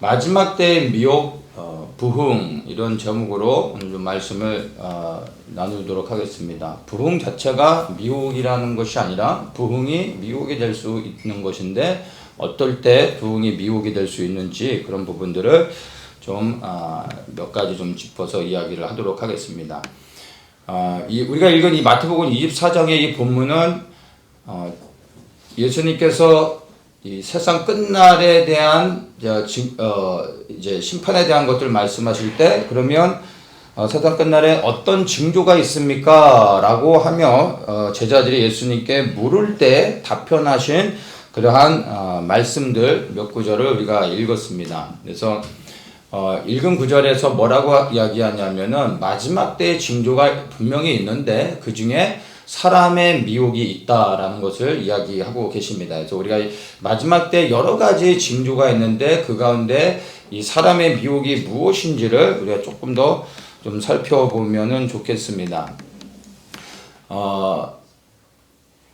마지막 때의 미혹, 부흥 이런 제목으로 오늘 좀 말씀을 나누도록 하겠습니다. 부흥 자체가 미혹이라는 것이 아니라 부흥이 미혹이 될 수 있는 것인데 어떨 때 부흥이 미혹이 될 수 있는지 그런 부분들을 좀 몇 가지 좀 짚어서 이야기를 하도록 하겠습니다. 우리가 읽은 이 마태복음 24장의 이 본문은 예수님께서 이 세상 끝날에 대한 이제 심판에 대한 것들을 말씀하실 때 그러면 세상 끝날에 어떤 징조가 있습니까? 라고 하며 제자들이 예수님께 물을 때 답변하신 그러한 말씀들 몇 구절을 우리가 읽었습니다. 그래서 읽은 구절에서 뭐라고 이야기하냐면은 마지막 때의 징조가 분명히 있는데 그 중에 사람의 미혹이 있다라는 것을 이야기하고 계십니다. 그래서 우리가 마지막 때 여러 가지 징조가 있는데 그 가운데 이 사람의 미혹이 무엇인지를 우리가 조금 더 좀 살펴보면은 좋겠습니다.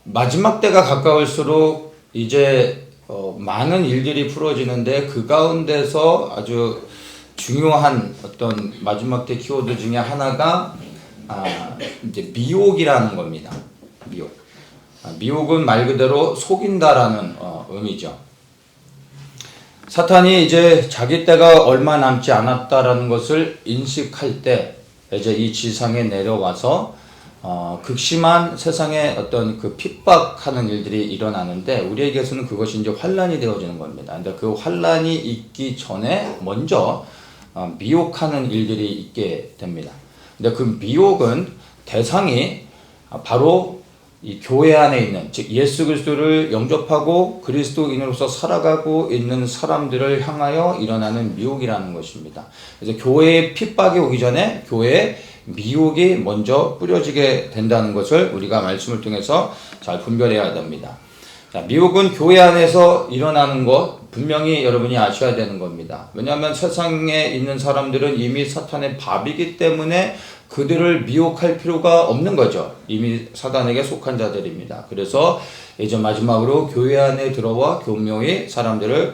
마지막 때가 가까울수록 이제 많은 일들이 풀어지는데 그 가운데서 아주 중요한 어떤 마지막 때 키워드 중에 하나가 이제 미혹이라는 겁니다. 미혹. 미혹은 말 그대로 속인다라는 의미죠. 사탄이 이제 자기 때가 얼마 남지 않았다라는 것을 인식할 때 이제 이 지상에 내려와서 극심한 세상의 어떤 그 핍박하는 일들이 일어나는데 우리에게서는 그것이 이제 환란이 되어지는 겁니다. 근데 그 환란이 있기 전에 먼저 미혹하는 일들이 있게 됩니다. 근데 그 미혹은 대상이 바로 이 교회 안에 있는, 즉 예수 그리스도를 영접하고 그리스도인으로서 살아가고 있는 사람들을 향하여 일어나는 미혹이라는 것입니다. 그래서 교회의 핍박이 오기 전에 교회에 미혹이 먼저 뿌려지게 된다는 것을 우리가 말씀을 통해서 잘 분별해야 됩니다. 자, 미혹은 교회 안에서 일어나는 것 분명히 여러분이 아셔야 되는 겁니다. 왜냐하면 세상에 있는 사람들은 이미 사탄의 밥이기 때문에 그들을 미혹할 필요가 없는 거죠. 이미 사단에게 속한 자들입니다. 그래서 이제 마지막으로 교회 안에 들어와 교묘히 사람들을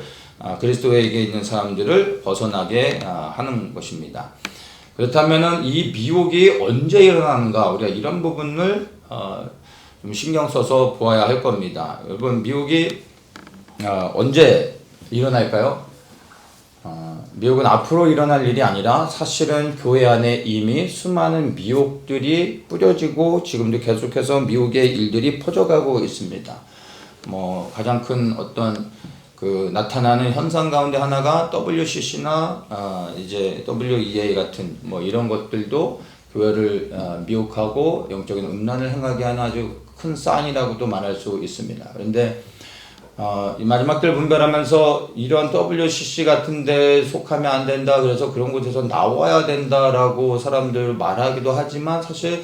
그리스도에게 있는 사람들을 벗어나게 하는 것입니다. 그렇다면은 이 미혹이 언제 일어나는가 우리가 이런 부분을 좀 신경 써서 보아야 할 겁니다. 여러분 미혹이 언제 일어날까요? 미혹은 앞으로 일어날 일이 아니라 사실은 교회 안에 이미 수많은 미혹들이 뿌려지고 지금도 계속해서 미혹의 일들이 퍼져가고 있습니다. 가장 큰 어떤 그 나타나는 현상 가운데 하나가 WCC나 이제 WEA 같은 이런 것들도 교회를 미혹하고 영적인 음란을 행하게 하는 아주 큰 사인이라고도 말할 수 있습니다. 그런데 이 마지막 때를 분별하면서 이런 WCC 같은 데 속하면 안 된다. 그래서 그런 곳에서 나와야 된다라고 사람들 말하기도 하지만 사실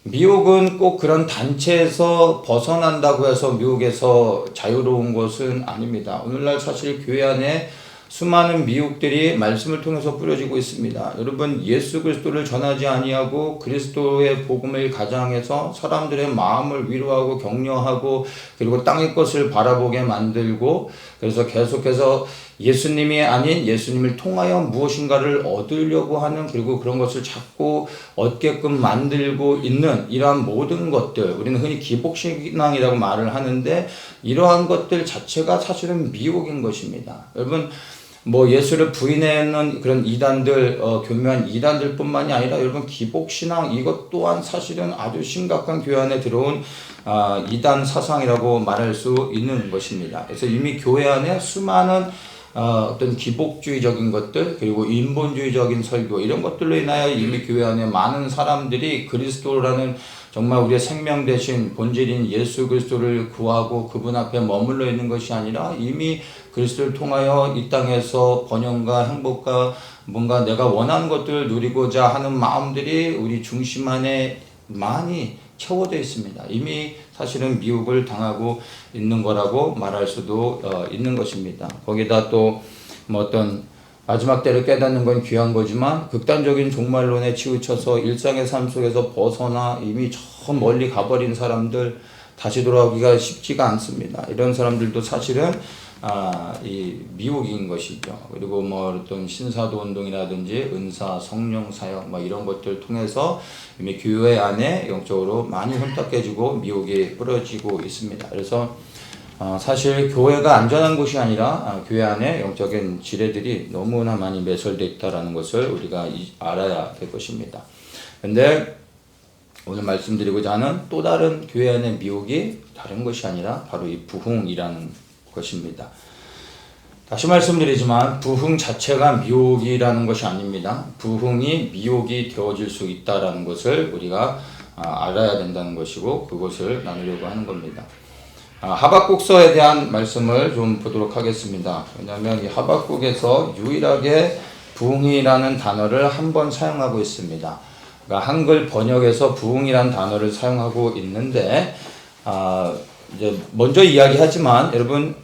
미혹은 꼭 그런 단체에서 벗어난다고 해서 미혹에서 자유로운 것은 아닙니다. 오늘날 사실 교회 안에 수많은 미혹들이 말씀을 통해서 뿌려지고 있습니다. 여러분 예수 그리스도를 전하지 아니하고 그리스도의 복음을 가장해서 사람들의 마음을 위로하고 격려하고 그리고 땅의 것을 바라보게 만들고 그래서 계속해서 예수님이 아닌 예수님을 통하여 무엇인가를 얻으려고 하는 그리고 그런 것을 자꾸 얻게끔 만들고 있는 이러한 모든 것들 우리는 흔히 기복신앙이라고 말을 하는데 이러한 것들 자체가 사실은 미혹인 것입니다. 여러분 예수를 부인하는 그런 이단들, 교묘한 이단들 뿐만이 아니라 여러분 기복신앙 이것 또한 사실은 아주 심각한 교회 안에 들어온 이단 사상이라고 말할 수 있는 것입니다. 그래서 이미 교회 안에 수많은 어떤 기복주의적인 것들 그리고 인본주의적인 설교 이런 것들로 인하여 이미 교회 안에 많은 사람들이 그리스도라는 정말 우리의 생명 대신 본질인 예수 그리스도를 구하고 그분 앞에 머물러 있는 것이 아니라 이미 그리스도를 통하여 이 땅에서 번영과 행복과 뭔가 내가 원하는 것들을 누리고자 하는 마음들이 우리 중심 안에 많이 채워져 있습니다. 이미 사실은 미혹을 당하고 있는 거라고 말할 수도 있는 것입니다. 거기다 또 어떤 마지막 때를 깨닫는 건 귀한 거지만 극단적인 종말론에 치우쳐서 일상의 삶 속에서 벗어나 이미 저 멀리 가버린 사람들 다시 돌아오기가 쉽지가 않습니다. 이런 사람들도 사실은 이 미혹인 것이죠. 그리고 뭐 어떤 신사도 운동이라든지 은사, 성령 사역 뭐 이런 것들 통해서 이미 교회 안에 영적으로 많이 혼탁해지고 미혹이 뿌려지고 있습니다. 그래서 사실 교회가 안전한 곳이 아니라 교회 안에 영적인 지뢰들이 너무나 많이 매설되어 있다는 것을 우리가 알아야 될 것입니다. 근데 오늘 말씀드리고자 하는 또 다른 교회 안의 미혹이 다른 것이 아니라 바로 이 부흥이라는 것입니다. 다시 말씀드리지만 부흥 자체가 미혹이라는 것이 아닙니다. 부흥이 미혹이 되어질 수 있다는 것을 우리가 알아야 된다는 것이고 그것을 나누려고 하는 겁니다. 하박국서에 대한 말씀을 좀 보도록 하겠습니다. 왜냐하면 이 하박국에서 유일하게 부흥이라는 단어를 한 번 사용하고 있습니다. 그러니까 한글 번역에서 부흥이라는 단어를 사용하고 있는데 이제 먼저 이야기하지만 여러분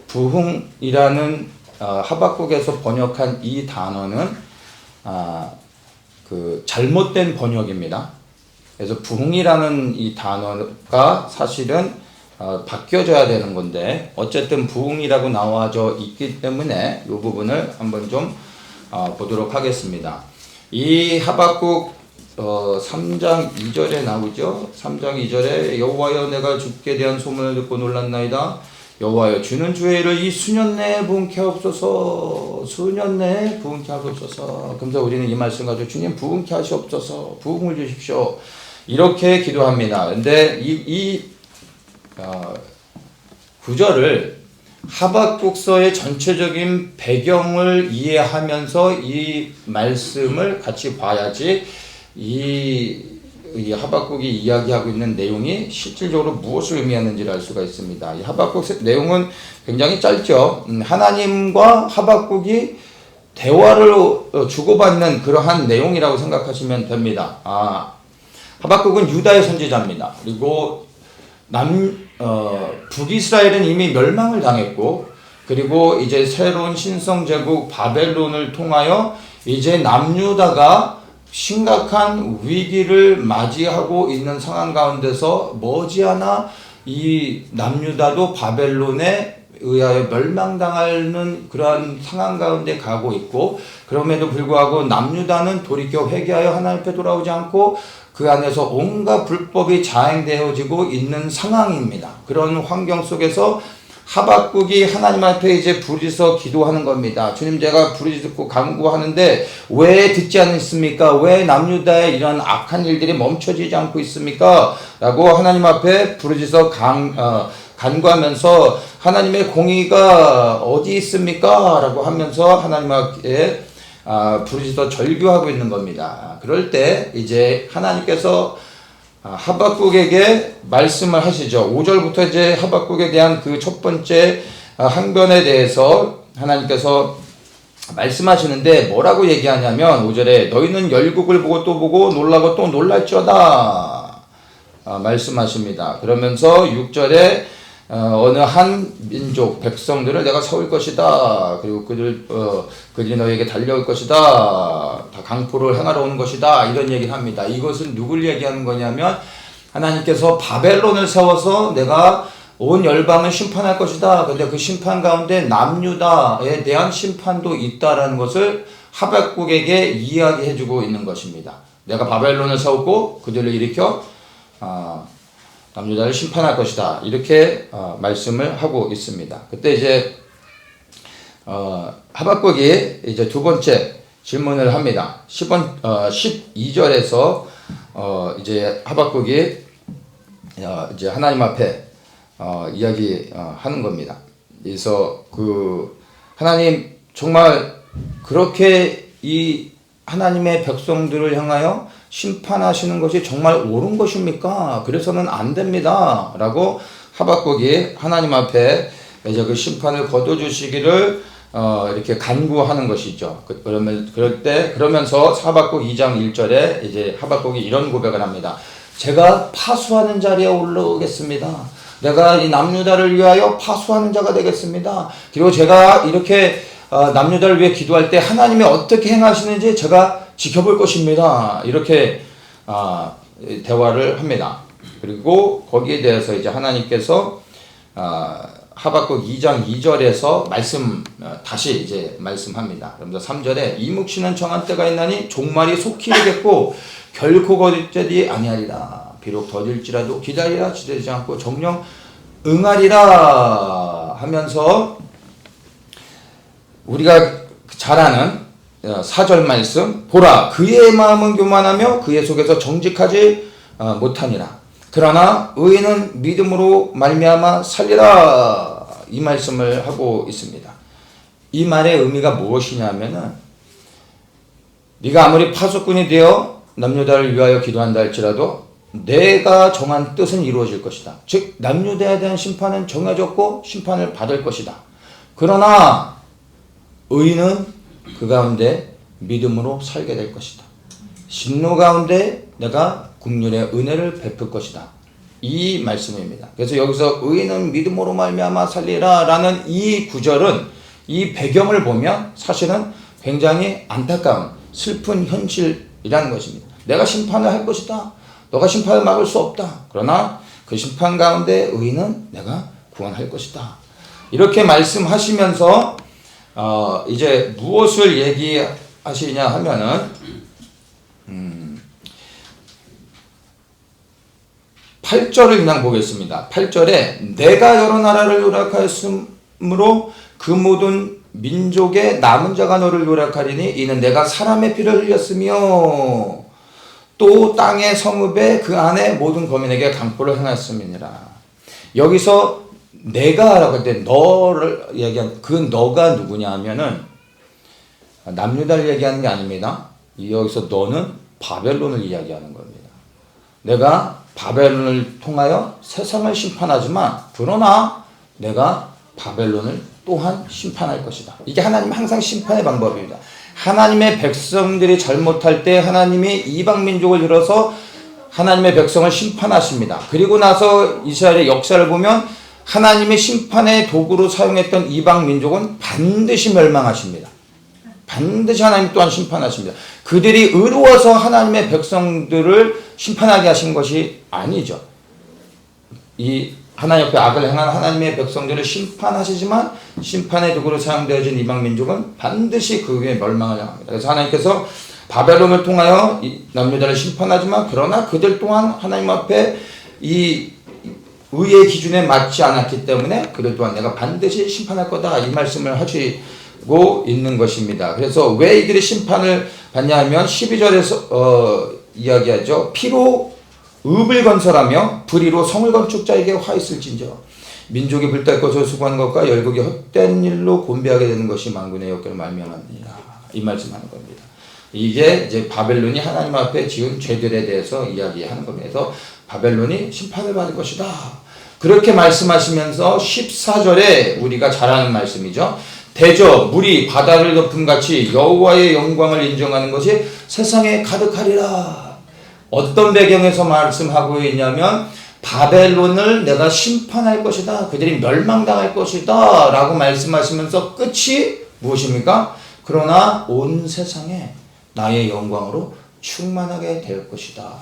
부흥이라는 하박국에서 번역한 이 단어는 그 잘못된 번역입니다. 그래서 부흥이라는 이 단어가 사실은 바뀌어져야 되는 건데 어쨌든 부흥이라고 나와져 있기 때문에 이 부분을 한번 좀 보도록 하겠습니다. 이 하박국 3장 2절에 나오죠. 3장 2절에 여호와여 내가 주께 대한 소문을 듣고 놀랐나이다. 여호와여 주는 주의 일을 이 수년 내에 부흥케 하옵소서. 수년 내에 부흥케 하옵소서. 그래서 우리는 이 말씀 가지고 주님 부흥케 하시옵소서. 부흥을 주십시오. 이렇게 기도합니다. 근데 이 구절을 하박국서의 전체적인 배경을 이해하면서 이 말씀을 같이 봐야지 이 하박국이 이야기하고 있는 내용이 실질적으로 무엇을 의미하는지를 알 수가 있습니다. 이 하박국 내용은 굉장히 짧죠. 하나님과 하박국이 대화를 주고받는 그러한 내용이라고 생각하시면 됩니다. 하박국은 유다의 선지자입니다. 그리고 북이스라엘은 이미 멸망을 당했고, 그리고 이제 새로운 신성제국 바벨론을 통하여 이제 남유다가 심각한 위기를 맞이하고 있는 상황 가운데서 머지않아 이 남유다도 바벨론에 의하여 멸망당하는 그러한 상황 가운데 가고 있고, 그럼에도 불구하고 남유다는 돌이켜 회개하여 하나님 앞에 돌아오지 않고 그 안에서 온갖 불법이 자행되어지고 있는 상황입니다. 그런 환경 속에서 하박국이 하나님 앞에 이제 부르짖어 기도하는 겁니다. 주님, 제가 부르짖고 간구하는데 왜 듣지 않습니까? 왜 남유다의 이런 악한 일들이 멈춰지지 않고 있습니까? 라고 하나님 앞에 부르짖어 간구하면서 하나님의 공의가 어디 있습니까? 라고 하면서 하나님 앞에 부르짖어 절규하고 있는 겁니다. 그럴 때 이제 하나님께서 하박국에게 말씀을 하시죠. 5절부터 이제 하박국에 대한 그 첫 번째 항변에 대해서 하나님께서 말씀하시는데 뭐라고 얘기하냐면 5절에 너희는 열국을 보고 또 보고 놀라고 또 놀랄지어다 말씀하십니다. 그러면서 6절에 어느 한 민족 백성들을 내가 세울 것이다. 그리고 그들이 너에게 달려올 것이다. 다 강포를 행하러 오는 것이다. 이런 얘기를 합니다. 이것은 누굴 얘기하는 거냐면 하나님께서 바벨론을 세워서 내가 온 열방을 심판할 것이다. 근데 그 심판 가운데 남유다에 대한 심판도 있다라는 것을 하박국에게 이야기해주고 있는 것입니다. 내가 바벨론을 세우고 그들을 일으켜 남유다를 심판할 것이다. 이렇게 말씀을 하고 있습니다. 그때 이제 하박국이 이제 두 번째 질문을 합니다. 12절에서 이제 하박국이 이제 하나님 앞에 이야기하는 겁니다. 그래서 하나님 정말 그렇게 이 하나님의 백성들을 향하여 심판하시는 것이 정말 옳은 것입니까? 그래서는 안 됩니다. 라고 하박국이 하나님 앞에 이제 그 심판을 거둬주시기를 이렇게 간구하는 것이죠. 그러면서 하박국 2장 1절에 이제 하박국이 이런 고백을 합니다. 제가 파수하는 자리에 올라오겠습니다. 내가 이 남유다를 위하여 파수하는 자가 되겠습니다. 그리고 제가 이렇게 남유다를 위해 기도할 때 하나님이 어떻게 행하시는지 제가 지켜볼 것입니다. 이렇게 대화를 합니다. 그리고 거기에 대해서 이제 하나님께서 하박국 2장 2절에서 다시 이제 말씀합니다. 그러면서 3절에 이 묵시는 정한 때가 있나니 종말이 속히 이르겠고 결코 거짓되지 아니하리라. 비록 더딜지라도 기다리라. 지체되지 않고 정령 응하리라 하면서 우리가 잘 아는 4절 말씀, 보라 그의 마음은 교만하며 그의 속에서 정직하지 못하니라. 그러나 의인은 믿음으로 말미암아 살리라. 이 말씀을 하고 있습니다. 이 말의 의미가 무엇이냐면은 네가 아무리 파수꾼이 되어 남유다를 위하여 기도한다 할지라도 내가 정한 뜻은 이루어질 것이다. 즉 남유다에 대한 심판은 정해졌고 심판을 받을 것이다. 그러나 의인은 그 가운데 믿음으로 살게 될 것이다. 진노 가운데 내가 긍휼의 은혜를 베풀 것이다. 이 말씀입니다. 그래서 여기서 의인은 믿음으로 말미암아 살리라 라는 이 구절은 이 배경을 보면 사실은 굉장히 안타까운 슬픈 현실이라는 것입니다. 내가 심판을 할 것이다. 너가 심판을 막을 수 없다. 그러나 그 심판 가운데 의인은 내가 구원할 것이다. 이렇게 말씀하시면서 이제 무엇을 얘기하시냐 하면은 8절을 그냥 보겠습니다. 8절에 내가 여러 나라를 요락하였으므로 그 모든 민족의 남은 자가 너를 요락하리니 이는 내가 사람의 피를 흘렸으며 또 땅의 성읍에 그 안에 모든 거민에게 강포를 행하였음이니라. 여기서 내가라고 할 때 너를 얘기한 그 너가 누구냐 하면은 남유다를 얘기하는 게 아닙니다. 여기서 너는 바벨론을 이야기하는 겁니다. 내가 바벨론을 통하여 세상을 심판하지만 그러나 내가 바벨론을 또한 심판할 것이다. 이게 하나님 항상 심판의 방법입니다. 하나님의 백성들이 잘못할 때 하나님이 이방 민족을 들어서 하나님의 백성을 심판하십니다. 그리고 나서 이스라엘의 역사를 보면 하나님의 심판의 도구로 사용했던 이방 민족은 반드시 멸망하십니다. 반드시 하나님 또한 심판하십니다. 그들이 의로워서 하나님의 백성들을 심판하게 하신 것이 아니죠. 이 하나님 옆에 악을 행한 하나님의 백성들을 심판하시지만 심판의 도구로 사용되어진 이방 민족은 반드시 그 위에 멸망을 향합니다. 그래서 하나님께서 바벨론을 통하여 남유다를 심판하지만 그러나 그들 또한 하나님 앞에 이 의의 기준에 맞지 않았기 때문에 그들 또한 내가 반드시 심판할 거다 이 말씀을 하시고 있는 것입니다. 그래서 왜 이들이 심판을 받냐 하면 12절에서 이야기하죠. 피로 읍을 건설하며 불의로 성을 건축자에게 화 있을진저 민족이 불탈 것을 수고하는 것과 열국이 헛된 일로 곤배하게 되는 것이 만군의 역결을 말미암았느니라. 이 말씀하는 겁니다. 이게 이제 바벨론이 하나님 앞에 지은 죄들에 대해서 이야기하는 겁니다. 그래서 바벨론이 심판을 받을 것이다. 그렇게 말씀하시면서 14절에 우리가 잘 아는 말씀이죠. 대저 물이 바다를 덮음 같이 여호와의 영광을 인정하는 것이 세상에 가득하리라. 어떤 배경에서 말씀하고 있냐면 바벨론을 내가 심판할 것이다. 그들이 멸망당할 것이다. 라고 말씀하시면서 끝이 무엇입니까? 그러나 온 세상에 나의 영광으로 충만하게 될 것이다.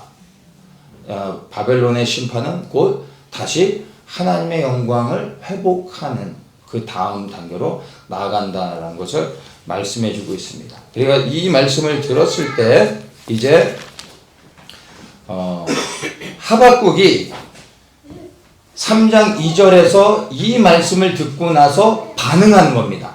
바벨론의 심판은 곧 다시 하나님의 영광을 회복하는 그 다음 단계로 나아간다는 것을 말씀해 주고 있습니다. 그러니까 이 말씀을 들었을 때 이제 하박국이 3장 2절에서 이 말씀을 듣고 나서 반응하는 겁니다.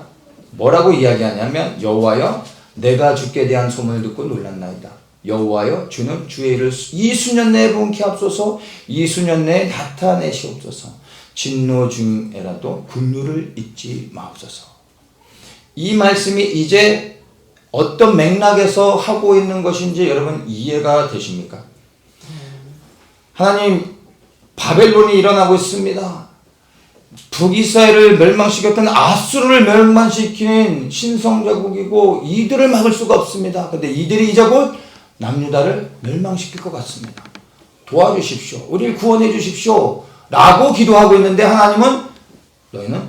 뭐라고 이야기하냐면 여호와여 내가 주께 대한 소문을 듣고 놀랐나이다. 여호와여 주는 주의 일을 이 수년 내에 본케 하옵소서. 이 수년 내에 나타내시옵소서. 진노 중에라도 긍휼을 잊지 마옵소서. 이 말씀이 이제 어떤 맥락에서 하고 있는 것인지 여러분 이해가 되십니까? 하나님 바벨론이 일어나고 있습니다. 북이스라엘을 멸망시켰던 아수르를 멸망시킨 신성자국이고 이들을 막을 수가 없습니다. 그런데 이들이 이제 곧 남유다를 멸망시킬 것 같습니다. 도와주십시오. 우리를 구원해 주십시오. 라고 기도하고 있는데 하나님은 너희는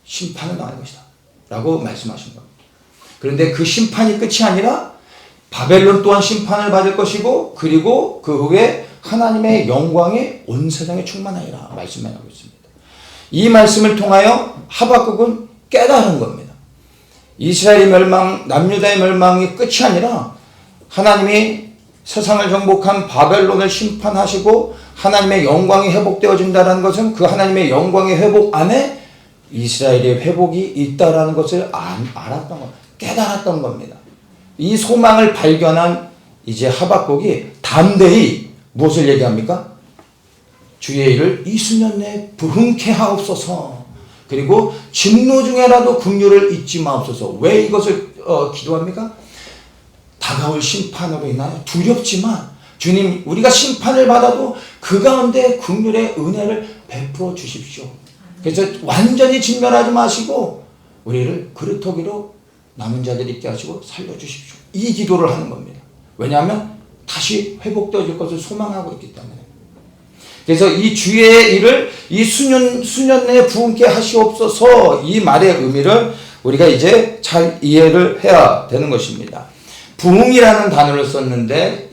심판을 당할 것이다. 라고 말씀하신 겁니다. 그런데 그 심판이 끝이 아니라 바벨론 또한 심판을 받을 것이고 그리고 그 후에 하나님의 영광이 온 세상에 충만하리라 말씀하고 있습니다. 이 말씀을 통하여 하박국은 깨달은 겁니다. 이스라엘의 멸망, 남유다의 멸망이 끝이 아니라 하나님이 세상을 정복한 바벨론을 심판하시고 하나님의 영광이 회복되어진다는 것은 그 하나님의 영광의 회복 안에 이스라엘의 회복이 있다는 것을 알았던 것, 깨달았던 겁니다. 이 소망을 발견한 이제 하박국이 담대히 무엇을 얘기합니까? 주의 일을 이 수년 내에 부흥케 하옵소서. 그리고 진노 중에라도 긍휼을 잊지 마옵소서. 왜 이것을 기도합니까? 다가올 심판으로 인하여 두렵지만 주님, 우리가 심판을 받아도 그 가운데 긍휼의 은혜를 베풀어 주십시오. 그래서 완전히 진멸하지 마시고 우리를 그루터기로 남은 자들이 있게 하시고 살려주십시오. 이 기도를 하는 겁니다. 왜냐하면 다시 회복되어질 것을 소망하고 있기 때문에. 그래서 이 주의 일을 이 수년 내에 부흥케 하시옵소서, 이 말의 의미를 우리가 이제 잘 이해를 해야 되는 것입니다. 부흥이라는 단어를 썼는데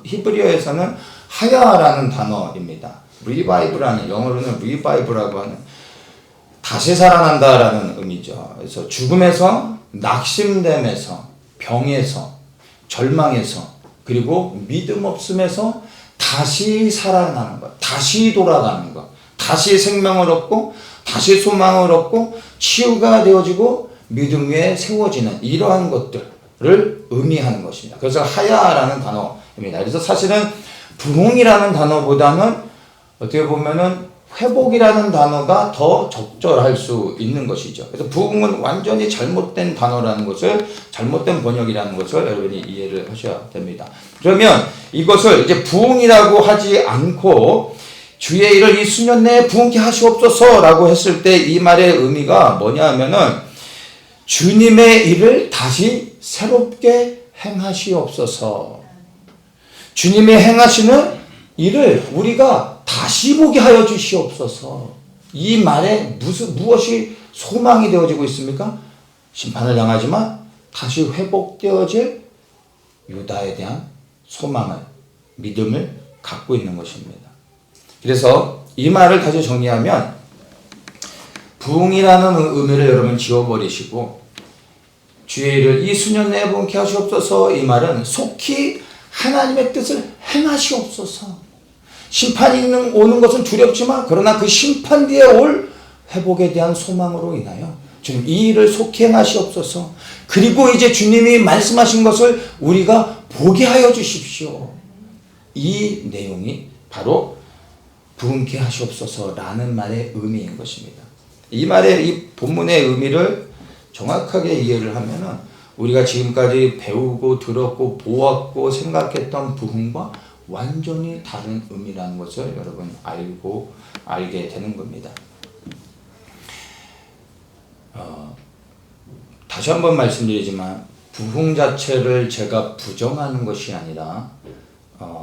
히브리어에서는 하야라는 단어입니다. 리바이브라는, 영어로는 리바이브라고 하는 다시 살아난다라는 의미죠. 그래서 죽음에서, 낙심됨에서, 병에서, 절망에서, 그리고 믿음 없음에서 다시 살아나는 것, 다시 돌아가는 것, 다시 생명을 얻고 다시 소망을 얻고 치유가 되어지고 믿음 위에 세워지는 이러한 것들을 의미하는 것입니다. 그래서 하야라는 단어입니다. 그래서 사실은 부흥이라는 단어보다는 어떻게 보면은 회복이라는 단어가 더 적절할 수 있는 것이죠. 그래서 부흥은 완전히 잘못된 단어라는 것을, 잘못된 번역이라는 것을 여러분이 이해를 하셔야 됩니다. 그러면 이것을 이제 부흥이라고 하지 않고 주의 일을 이 수년 내에 부흥케 하시옵소서라고 했을 때 이 말의 의미가 뭐냐 하면은 주님의 일을 다시 새롭게 행하시옵소서. 주님이 행하시는 일을 우리가 다시 보게 하여 주시옵소서. 이 말에 무엇이 소망이 되어지고 있습니까? 심판을 당하지만 다시 회복되어질 유다에 대한 소망을, 믿음을 갖고 있는 것입니다. 그래서 이 말을 다시 정리하면 부흥이라는 의미를 여러분 지워버리시고 주의 일을 이 수년 내에 부흥케 하시옵소서, 이 말은 속히 하나님의 뜻을 행하시옵소서. 심판이 오는 것은 두렵지만 그러나 그 심판 뒤에 올 회복에 대한 소망으로 인하여 주님 이 일을 속히 행하시옵소서. 그리고 이제 주님이 말씀하신 것을 우리가 보게 하여 주십시오. 이 내용이 바로 부흥케 하시옵소서라는 말의 의미인 것입니다. 이 말의 이 본문의 의미를 정확하게 이해를 하면은 우리가 지금까지 배우고 들었고 보았고 생각했던 부흥과 완전히 다른 의미라는 것을 여러분 알게 되는 겁니다. 다시 한번 말씀드리지만 부흥 자체를 제가 부정하는 것이 아니라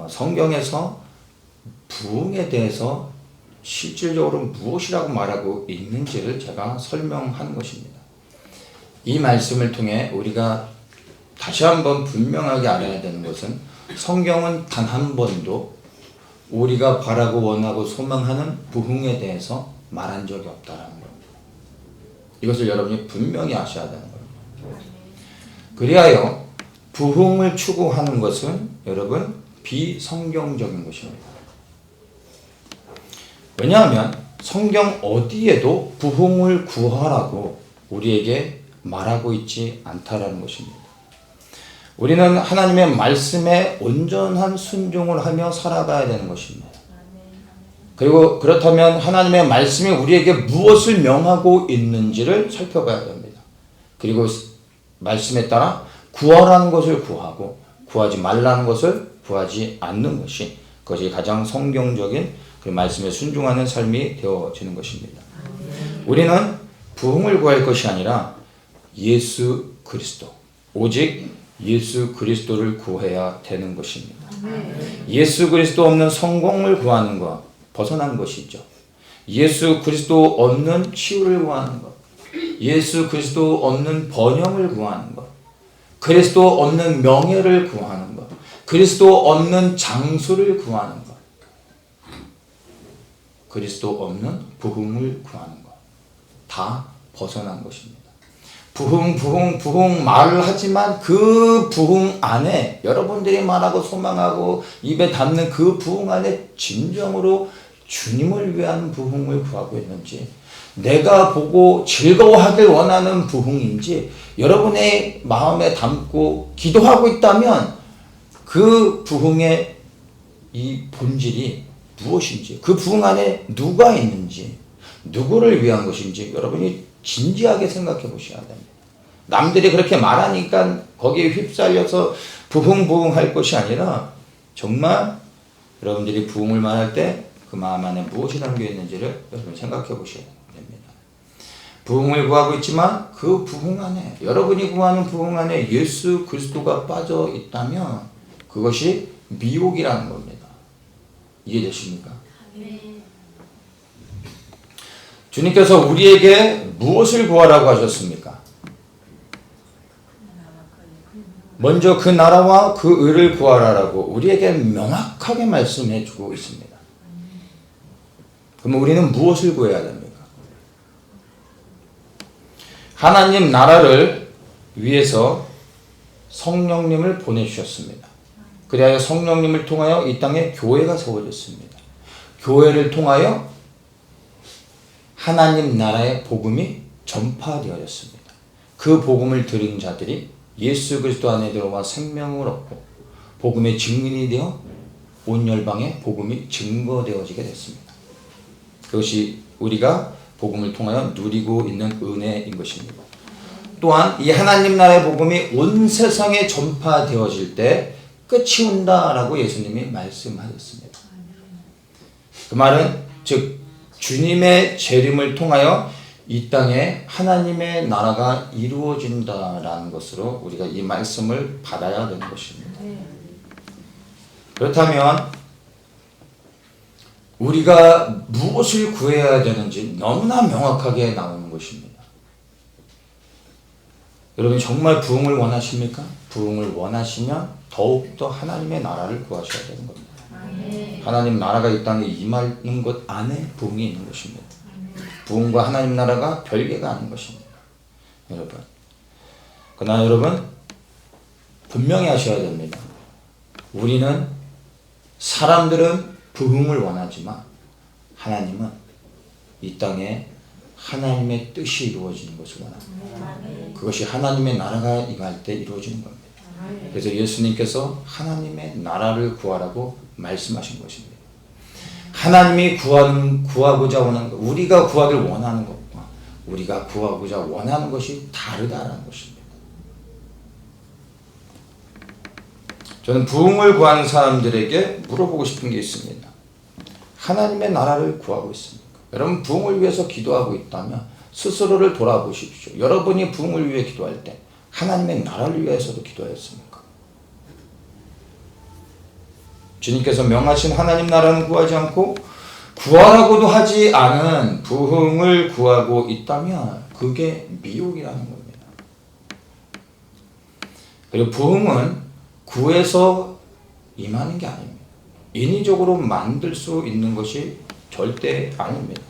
성경에서 부흥에 대해서 실질적으로 무엇이라고 말하고 있는지를 제가 설명하는 것입니다. 이 말씀을 통해 우리가 다시 한번 분명하게 알아야 되는 것은 성경은 단 한 번도 우리가 바라고 원하고 소망하는 부흥에 대해서 말한 적이 없다는 겁니다. 이것을 여러분이 분명히 아셔야 되는 겁니다. 그리하여 부흥을 추구하는 것은 여러분 비성경적인 것입니다. 왜냐하면 성경 어디에도 부흥을 구하라고 우리에게 말하고 있지 않다라는 것입니다. 우리는 하나님의 말씀에 온전한 순종을 하며 살아가야 되는 것입니다. 그리고 그렇다면 하나님의 말씀이 우리에게 무엇을 명하고 있는지를 살펴봐야 됩니다. 그리고 말씀에 따라 구하라는 것을 구하고 구하지 말라는 것을 구하지 않는 것이, 그것이 가장 성경적인 그 말씀에 순종하는 삶이 되어지는 것입니다. 우리는 부흥을 구할 것이 아니라 예수 그리스도, 오직 예수 그리스도를 구해야 되는 것입니다. 예수 그리스도 없는 성공을 구하는 것, 벗어난 것이죠. 예수 그리스도 없는 치유를 구하는 것, 예수 그리스도 없는 번영을 구하는 것, 그리스도 없는 명예를 구하는 것, 그리스도 없는 장수를 구하는 것. 그리스도 없는 부흥을 구하는 것. 다 벗어난 것입니다. 부흥 말을 하지만 그 부흥 안에 여러분들이 말하고 소망하고 입에 담는 그 부흥 안에 진정으로 주님을 위한 부흥을 구하고 있는지, 내가 보고 즐거워하길 원하는 부흥인지 여러분의 마음에 담고 기도하고 있다면 그 부흥의 이 본질이 무엇인지, 그 부흥 안에 누가 있는지, 누구를 위한 것인지 여러분이 진지하게 생각해 보셔야 됩니다. 남들이 그렇게 말하니까 거기에 휩쓸려서 부흥 할 것이 아니라 정말 여러분들이 부흥을 말할 때 그 마음 안에 무엇이 담겨 있는지를 여러분 생각해 보셔야 됩니다. 부흥을 구하고 있지만 그 부흥 안에, 여러분이 구하는 부흥 안에 예수 그리스도가 빠져 있다면 그것이 미혹이라는 겁니다. 이해되십니까? 주님께서 우리에게 무엇을 구하라고 하셨습니까? 먼저 그 나라와 그 의를 구하라라고 우리에게 명확하게 말씀해 주고 있습니다. 그럼 우리는 무엇을 구해야 됩니까? 하나님 나라를 위해서 성령님을 보내주셨습니다. 그리하여 성령님을 통하여 이 땅에 교회가 세워졌습니다. 교회를 통하여 하나님 나라의 복음이 전파되어졌습니다. 그 복음을 들은 자들이 예수 그리스도 안에 들어와 생명을 얻고 복음의 증인이 되어 온 열방에 복음이 증거되어지게 됐습니다. 그것이 우리가 복음을 통하여 누리고 있는 은혜인 것입니다. 또한 이 하나님 나라의 복음이 온 세상에 전파되어질 때 끝이 온다라고 예수님이 말씀하셨습니다. 그 말은 즉 주님의 재림을 통하여 이 땅에 하나님의 나라가 이루어진다라는 것으로 우리가 이 말씀을 받아야 되는 것입니다. 그렇다면 우리가 무엇을 구해야 되는지 너무나 명확하게 나오는 것입니다. 여러분 정말 부흥을 원하십니까? 부흥을 원하시면 더욱더 하나님의 나라를 구하셔야 되는 겁니다. 하나님 나라가 이 땅에 임하는 것 안에 부흥이 있는 것입니다. 부흥과 하나님 나라가 별개가 아닌 것입니다. 여러분. 그러나 여러분 분명히 하셔야 됩니다. 우리는 사람들은 부흥을 원하지만 하나님은 이 땅에 하나님의 뜻이 이루어지는 것을 원합니다. 그것이 하나님의 나라가 임할 때 이루어지는 겁니다. 그래서 예수님께서 하나님의 나라를 구하라고 말씀하신 것입니다. 하나님이 구하고자 원하는 것, 우리가 구하길 원하는 것과 우리가 구하고자 원하는 것이 다르다는 것입니다. 저는 부흥을 구하는 사람들에게 물어보고 싶은 게 있습니다. 하나님의 나라를 구하고 있습니까? 여러분 부흥을 위해서 기도하고 있다면 스스로를 돌아보십시오. 여러분이 부흥을 위해 기도할 때 하나님의 나라를 위해서도 기도하였습니까? 주님께서 명하신 하나님 나라는 구하지 않고 구하라고도 하지 않은 부흥을 구하고 있다면 그게 미혹이라는 겁니다. 그리고 부흥은 구해서 임하는 게 아닙니다. 인위적으로 만들 수 있는 것이 절대 아닙니다.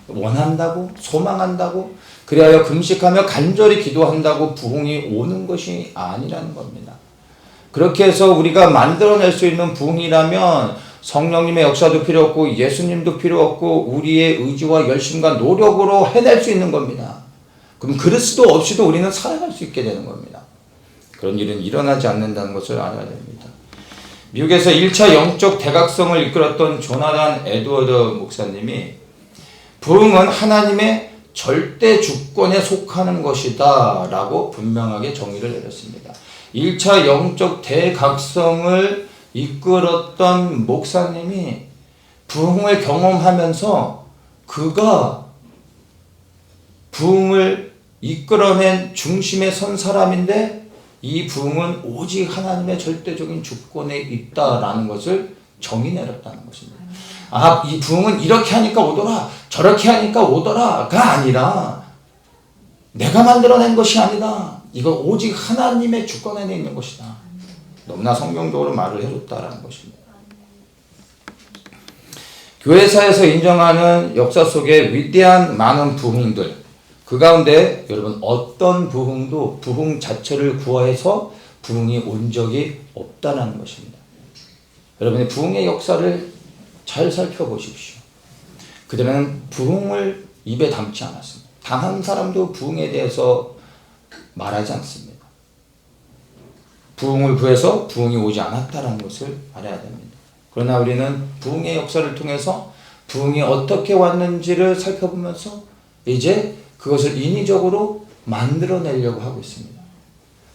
원한다고 소망한다고 그리하여 금식하며 간절히 기도한다고 부흥이 오는 것이 아니라는 겁니다. 그렇게 해서 우리가 만들어낼 수 있는 부흥이라면 성령님의 역사도 필요 없고 예수님도 필요 없고 우리의 의지와 열심과 노력으로 해낼 수 있는 겁니다. 그럼 그리스도 없이도 우리는 살아갈 수 있게 되는 겁니다. 그런 일은 일어나지 않는다는 것을 알아야 됩니다. 미국에서 1차 영적 대각성을 이끌었던 조나단 에드워드 목사님이 부흥은 하나님의 절대 주권에 속하는 것이다 라고 분명하게 정의를 내렸습니다. 1차 영적 대각성을 이끌었던 목사님이 부흥을 경험하면서 그가 부흥을 이끌어낸 중심에 선 사람인데 이 부흥은 오직 하나님의 절대적인 주권에 있다라는 것을 정의 내렸다는 것입니다. 아, 이 부흥은 이렇게 하니까 오더라, 저렇게 하니까 오더라가 아니라 내가 만들어낸 것이 아니다. 이거 오직 하나님의 주권 안에 있는 것이다. 너무나 성경적으로 말을 해줬다라는 것입니다. 교회사에서 인정하는 역사 속에 위대한 많은 부흥들, 그 가운데 여러분 어떤 부흥도 부흥 자체를 구해서 부흥이 온 적이 없다는 것입니다. 여러분의 부흥의 역사를 잘 살펴보십시오. 그들은 부흥을 입에 담지 않았습니다. 단 한 사람도 부흥에 대해서 말하지 않습니다. 부흥을 구해서 부흥이 오지 않았다는 것을 알아야 됩니다. 그러나 우리는 부흥의 역사를 통해서 부흥이 어떻게 왔는지를 살펴보면서 이제 그것을 인위적으로 만들어내려고 하고 있습니다.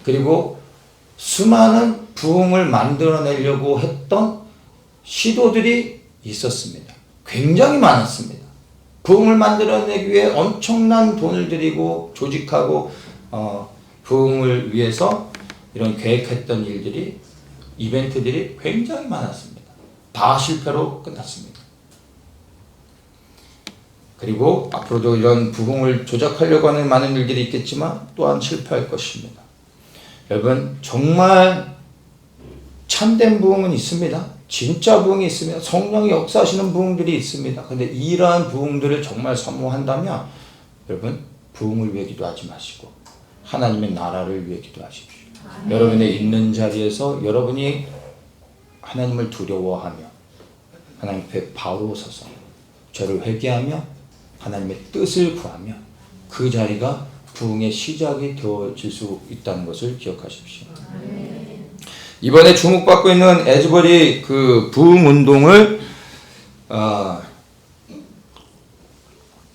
그리고 수많은 부흥을 만들어내려고 했던 시도들이 있었습니다. 굉장히 많았습니다. 부흥을 만들어내기 위해 엄청난 돈을 들이고 조직하고 부흥을 위해서 이런 계획했던 일들이 이벤트들이 굉장히 많았습니다. 다 실패로 끝났습니다. 그리고 앞으로도 이런 부흥을 조작하려고 하는 많은 일들이 있겠지만 또한 실패할 것입니다. 여러분 정말 참된 부흥은 있습니다. 진짜 부흥이 있습니다. 성령이 역사하시는 부흥들이 있습니다. 그런데 이러한 부흥들을 정말 사모한다면 여러분 부흥을 위해 기도하지 마시고 하나님의 나라를 위해 기도하십시오. 여러분의 있는 자리에서 여러분이 하나님을 두려워하며 하나님 앞에 바로 서서 죄를 회개하며 하나님의 뜻을 구하며 그 자리가 부흥의 시작이 되어질 수 있다는 것을 기억하십시오. 이번에 주목받고 있는 에즈버리 그 부흥 운동을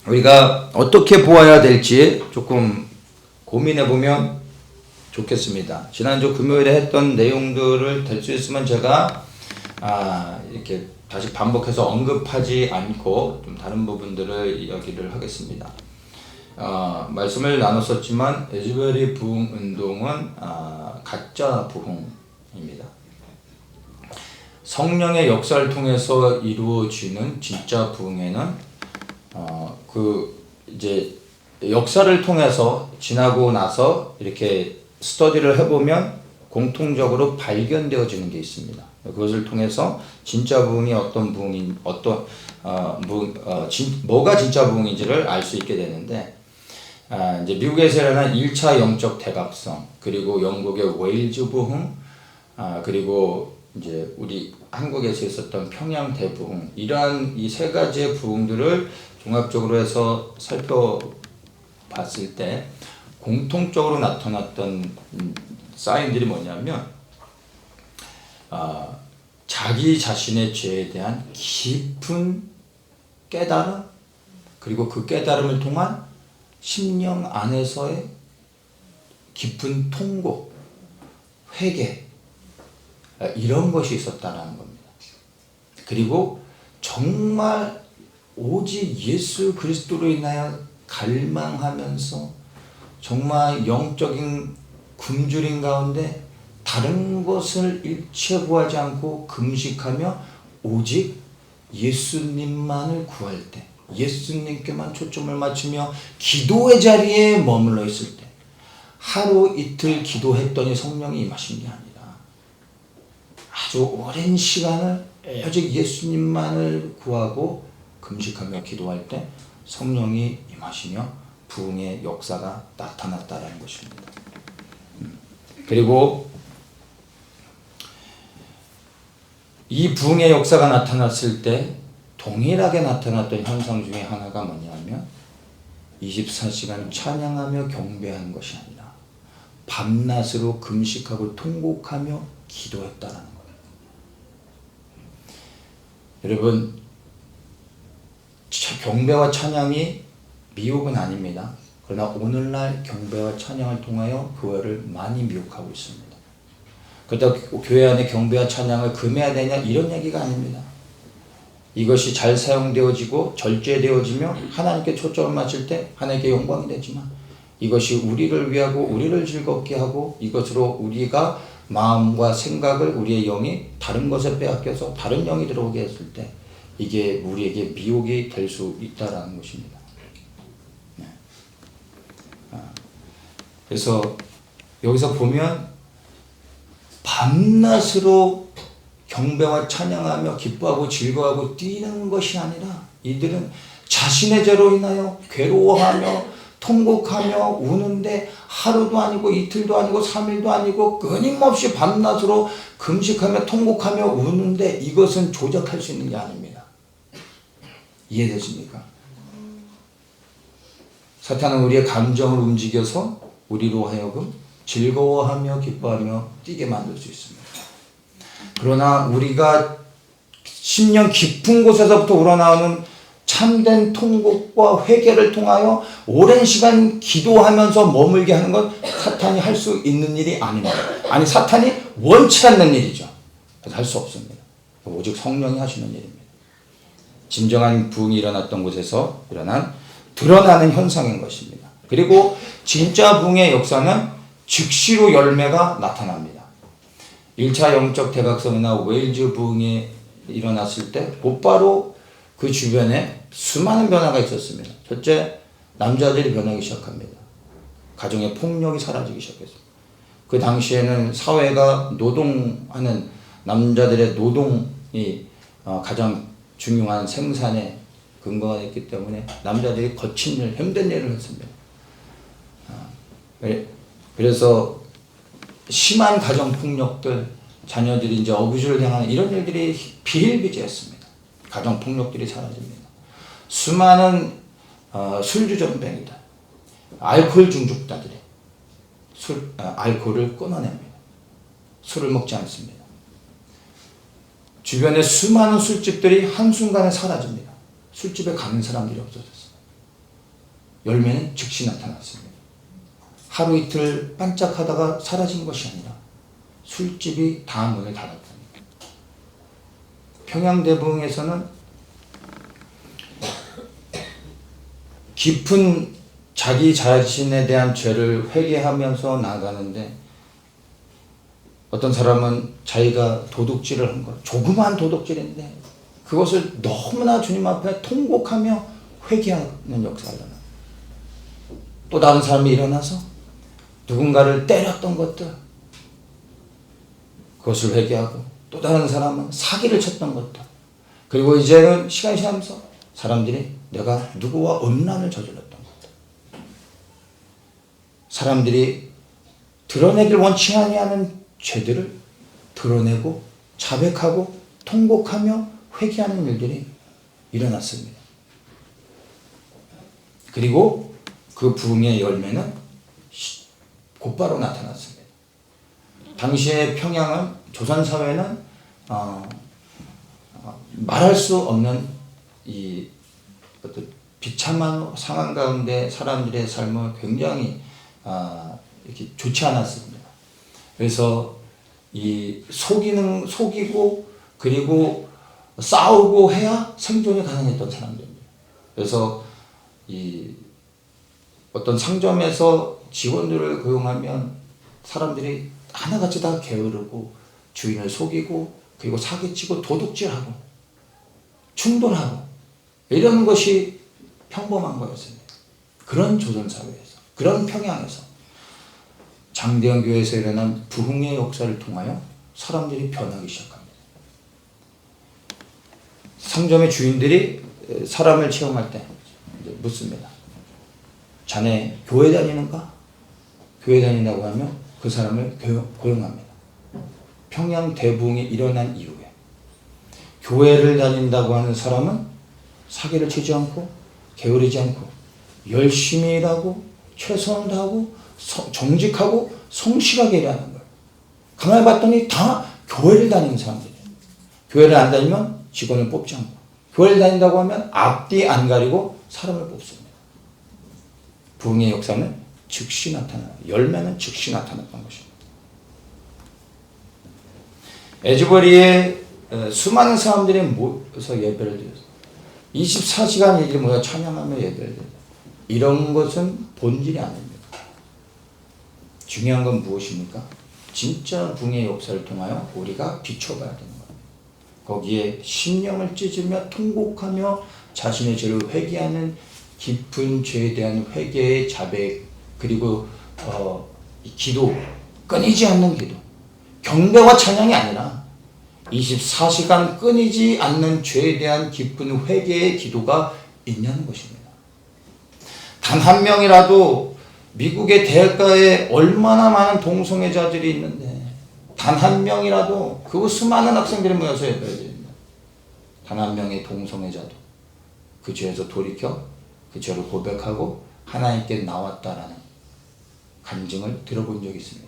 우리가 어떻게 보아야 될지 조금 고민해 보면 좋겠습니다. 지난주 금요일에 했던 내용들을 될 수 있으면 제가 이렇게 다시 반복해서 언급하지 않고 좀 다른 부분들을 이야기를 하겠습니다. 말씀을 나눴었지만 에즈베리 부흥 운동은 가짜 부흥입니다. 성령의 역사를 통해서 이루어지는 진짜 부흥에는 이제 역사를 통해서 지나고 나서 이렇게 스터디를 해보면 공통적으로 발견되어지는 게 있습니다. 그것을 통해서 진짜 부흥이 어떤 부흥인 뭐가 진짜 부흥인지를 알 수 있게 되는데 이제 미국에서 일어난 1차 영적 대각성, 그리고 영국의 웨일즈 부흥, 그리고 이제 우리 한국에서 있었던 평양 대부흥, 이러한 이 세 가지의 부흥들을 종합적으로 해서 살펴봤을 때 공통적으로 나타났던 사인들이 뭐냐면 자기 자신의 죄에 대한 깊은 깨달음, 그리고 그 깨달음을 통한 심령 안에서의 깊은 통곡, 회개, 이런 것이 있었다는 겁니다. 그리고 정말 오직 예수 그리스도로 인하여 갈망하면서 정말 영적인 굶주림 가운데 다른 것을 일체 구하지 않고 금식하며 오직 예수님만을 구할 때, 예수님께만 초점을 맞추며 기도의 자리에 머물러 있을 때, 하루 이틀 기도했더니 성령이 임하신 게 아니라 아주 오랜 시간을 오직 예수님만을 구하고 금식하며 기도할 때 성령이 임하시며 부흥의 역사가 나타났다는 것입니다. 그리고 이 부흥의 역사가 나타났을 때 동일하게 나타났던 현상 중에 하나가 뭐냐면 24시간 찬양하며 경배하는 것이 아니라 밤낮으로 금식하고 통곡하며 기도했다는 거예요. 여러분, 경배와 찬양이 미혹은 아닙니다. 그러나 오늘날 경배와 찬양을 통하여 교회를 많이 미혹하고 있습니다. 그렇다고 교회 안에 경배와 찬양을 금해야 되냐 이런 얘기가 아닙니다. 이것이 잘 사용되어지고 절제되어지며 하나님께 초점을 맞출 때 하나님께 영광이 되지만 이것이 우리를 위하고 우리를 즐겁게 하고 이것으로 우리가 마음과 생각을 우리의 영이 다른 것에 빼앗겨서 다른 영이 들어오게 했을 때 이게 우리에게 미혹이 될 수 있다는 것입니다. 네. 그래서 여기서 보면 밤낮으로 경배와 찬양하며 기뻐하고 즐거워하고 뛰는 것이 아니라 이들은 자신의 죄로 인하여 괴로워하며 통곡하며 우는데 하루도 아니고 이틀도 아니고 3일도 아니고 끊임없이 밤낮으로 금식하며 통곡하며 우는데 이것은 조작할 수 있는 게 아닙니다. 이해되십니까? 사탄은 우리의 감정을 움직여서 우리로 하여금 즐거워하며 기뻐하며 뛰게 만들 수 있습니다. 그러나 우리가 심령 깊은 곳에서부터 우러나오는 참된 통곡과 회개를 통하여 오랜 시간 기도하면서 머물게 하는 건 사탄이 할 수 있는 일이 아닙니다. 아니, 사탄이 원치 않는 일이죠. 그래서 할 수 없습니다. 오직 성령이 하시는 일입니다. 진정한 부흥이 일어났던 곳에서 일어난 드러나는 현상인 것입니다. 그리고 진짜 부흥의 역사는 즉시로 열매가 나타납니다. 1차 영적 대각성이나 웨일즈 부흥이 일어났을 때 곧바로 그 주변에 수많은 변화가 있었습니다. 첫째, 남자들이 변하기 시작합니다. 가정의 폭력이 사라지기 시작했습니다. 그 당시에는 사회가 노동하는 남자들의 노동이 가장 중요한 생산의 근거가 됐기 때문에 남자들이 거친 일, 힘든 일을 했습니다. 그래서 심한 가정 폭력들, 자녀들이 이제 어부주를 당하는 이런 일들이 비일비재했습니다. 가정 폭력들이 사라집니다. 수많은 술주정뱅이들, 알코올 중독자들이 알코올을 끊어냅니다. 술을 먹지 않습니다. 주변에 수많은 술집들이 한순간에 사라집니다. 술집에 가는 사람들이 없어졌어요. 열매는 즉시 나타났습니다. 하루 이틀 반짝하다가 사라진 것이 아니라 술집이 다 문을 닫았답니다. 평양대부흥에서는 깊은 자기 자신에 대한 죄를 회개하면서 나아가는데 어떤 사람은 자기가 도둑질을 한 것, 조그마한 도둑질인데 그것을 너무나 주님 앞에 통곡하며 회개하는 역사가 일어나요. 또 다른 사람이 일어나서 누군가를 때렸던 것들, 그것을 회개하고 또 다른 사람은 사기를 쳤던 것들, 그리고 이제는 시간이 지나면서 사람들이 내가 누구와 음란을 저질렀던 것들, 사람들이 드러내길 원치 아니하는 죄들을 드러내고 자백하고 통곡하며 회개하는 일들이 일어났습니다. 그리고 그 부흥의 열매는 곧바로 나타났습니다. 당시의 평양은, 조선사회는 말할 수 없는 이 어떤 비참한 상황 가운데 사람들의 삶을 굉장히 이렇게 좋지 않았습니다. 그래서 이 속이고 그리고 싸우고 해야 생존이 가능했던 사람들입니다. 그래서 이 어떤 상점에서 직원들을 고용하면 사람들이 하나같이 다 게으르고 주인을 속이고 그리고 사기치고 도둑질하고 충돌하고 이런 것이 평범한 거였습니다. 그런 조선사회에서, 그런 평양에서 장대현 교회에서 일어난 부흥의 역사를 통하여 사람들이 변하기 시작합니다. 상점의 주인들이 사람을 체험할 때 묻습니다. 자네 교회 다니는가? 교회 다닌다고 하면 그 사람을 고용합니다. 평양 대부흥이 일어난 이후에 교회를 다닌다고 하는 사람은 사기를 치지 않고 게으르지 않고 열심히 일하고 최선을 다하고 정직하고 성실하게 일하는 거예요. 가만히 봤더니 다 교회를 다니는 사람들이에요. 교회를 안 다니면 직원을 뽑지 않고, 교회를 다닌다고 하면 앞뒤 안 가리고 사람을 뽑습니다. 부흥의 역사는 즉시 나타나요. 열매는 즉시 나타났던 것입니다. 에즈버리에 수많은 사람들이 모여서 예배를 드렸어요. 24시간 일일이 모여 찬양하며 예배를 드렸어요. 이런 것은 본질이 아닙니다. 중요한 건 무엇입니까? 진짜 부흥의 역사를 통하여 우리가 비춰봐야 되는 겁니다. 거기에 심령을 찢으며 통곡하며 자신의 죄를 회개하는 깊은 죄에 대한 회개의 자백, 그리고 기도, 끊이지 않는 기도, 경배와 찬양이 아니라 24시간 끊이지 않는 죄에 대한 깊은 회개의 기도가 있냐는 것입니다. 단 한 명이라도 미국의 대학가에 얼마나 많은 동성애자들이 있는데 단 한 명이라도 그 수많은 학생들이 모여서 예배해야 됩니다. 단 한 명의 동성애자도 그 죄에서 돌이켜 그 죄를 고백하고 하나님께 나왔다라는 간증을 들어본 적이 있습니다.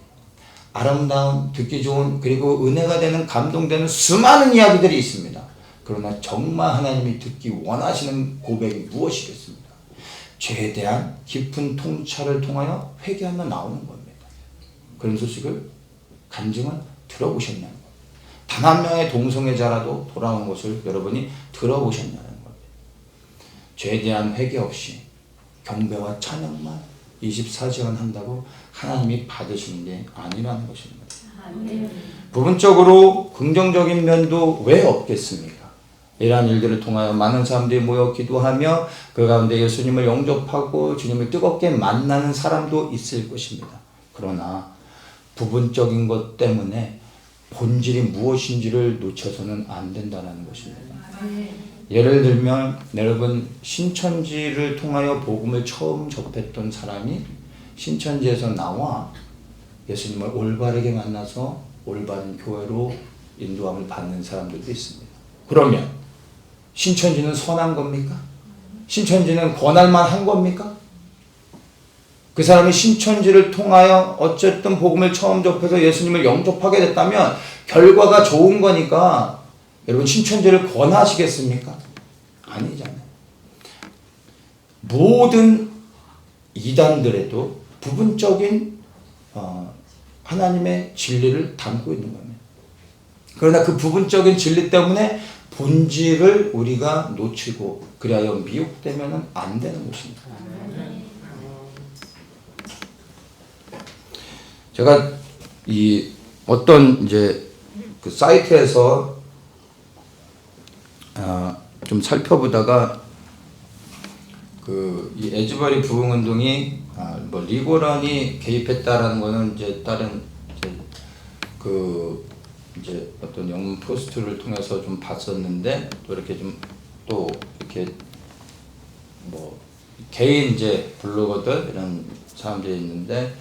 아름다운, 듣기 좋은, 그리고 은혜가 되는, 감동되는 수많은 이야기들이 있습니다. 그러나 정말 하나님이 듣기 원하시는 고백이 무엇이겠습니까? 죄에 대한 깊은 통찰을 통하여 회개하며 나오는 겁니다. 그런 소식을, 간증을 들어보셨냐는 겁니다. 단 한 명의 동성애자라도 돌아온 것을 여러분이 들어보셨냐는 겁니다. 죄에 대한 회개 없이 경배와 찬양만 24시간 한다고 하나님이 받으시는 게 아니라는 것입니다. 부분적으로 긍정적인 면도 왜 없겠습니까? 이러한 일들을 통하여 많은 사람들이 모여 기도하며 그 가운데 예수님을 영접하고 주님을 뜨겁게 만나는 사람도 있을 것입니다. 그러나 부분적인 것 때문에 본질이 무엇인지를 놓쳐서는 안 된다는 것입니다. 예를 들면 여러분 신천지를 통하여 복음을 처음 접했던 사람이 신천지에서 나와 예수님을 올바르게 만나서 올바른 교회로 인도함을 받는 사람들도 있습니다. 그러면 신천지는 선한 겁니까? 신천지는 권할 한 겁니까? 그 사람이 신천지를 통하여 어쨌든 복음을 처음 접해서 예수님을 영접하게 됐다면 결과가 좋은 거니까 여러분 신천지를 권하시겠습니까? 아니잖아요. 모든 이단들에도 부분적인 하나님의 진리를 담고 있는 겁니다. 그러나 그 부분적인 진리 때문에 본질을 우리가 놓치고 그리하여 미혹되면 안 되는 것입니다. 제가 이 어떤 이제 그 사이트에서 좀 살펴보다가 그 이 에즈버리 부흥 운동이 뭐 리고런이 개입했다라는 거는 이제 다른 이제 어떤 영문 포스트를 통해서 좀 봤었는데 또 이렇게 좀 또 이렇게 뭐 개인 이제 블로거들 이런 사람들이 있는데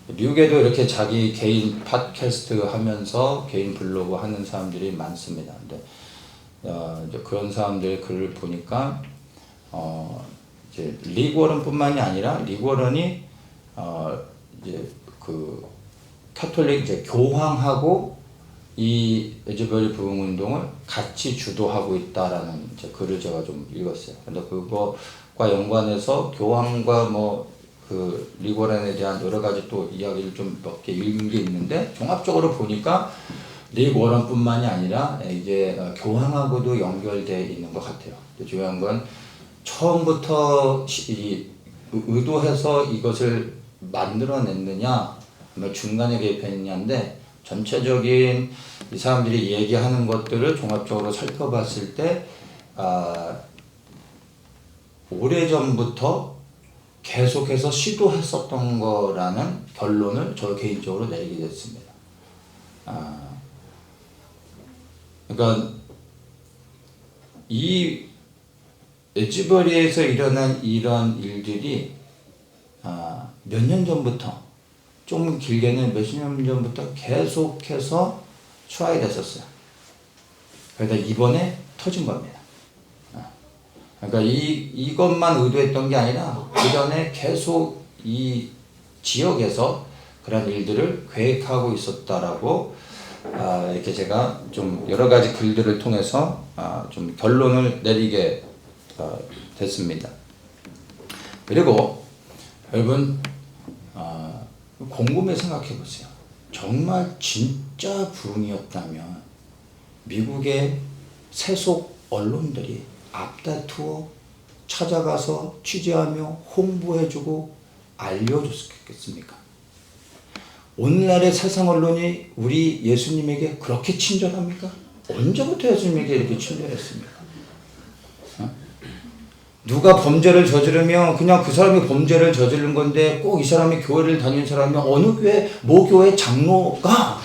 미국에도 이렇게 자기 개인 팟캐스트 하면서 개인 블로그 하는 사람들이 많습니다. 근데 이제 그런 사람들의 글을 보니까 이제 리고런뿐만이 아니라 리고런이 이제 그 카톨릭 이제 교황하고 이 에즈베리 부흥 운동을 같이 주도하고 있다라는 이제 글을 제가 좀 읽었어요. 근데 그거과 연관해서 교황과 뭐 그 리고런에 대한 여러 가지 또 이야기를 좀 몇 개 읽은 게 있는데 종합적으로 보니까 리고런뿐만이 아니라 이게 교황하고도 연결되어 있는 것 같아요. 중요한 건 처음부터 의도해서 이것을 만들어냈느냐, 중간에 개입했느냐인데 전체적인 이 사람들이 얘기하는 것들을 종합적으로 살펴봤을 때 오래전부터 계속해서 시도했었던 거라는 결론을 저 개인적으로 내리게 됐습니다. 그러니까 이 에즈버리에서 일어난 이런 일들이 몇 년 전부터 좀 길게는 몇십 년 전부터 계속해서 추하게 됐었어요. 그러다 이번에 터진 겁니다. 그러니까 이것만 의도했던 게 아니라 그 전에 계속 이 지역에서 그런 일들을 계획하고 있었다라고 이렇게 제가 좀 여러 가지 글들을 통해서 좀 결론을 내리게 됐습니다. 그리고 여러분 곰곰이 생각해 보세요. 정말 진짜 부흥이었다면 미국의 세속 언론들이 앞다투어 찾아가서 취재하며 홍보해주고 알려줬겠습니까? 오늘날의 세상 언론이 우리 예수님에게 그렇게 친절합니까? 언제부터 예수님에게 이렇게 친절했습니까? 누가 범죄를 저지르면 그냥 그 사람이 범죄를 저지른 건데 꼭 이 사람이 교회를 다니는 사람이면 어느 교회, 모 교회 장로가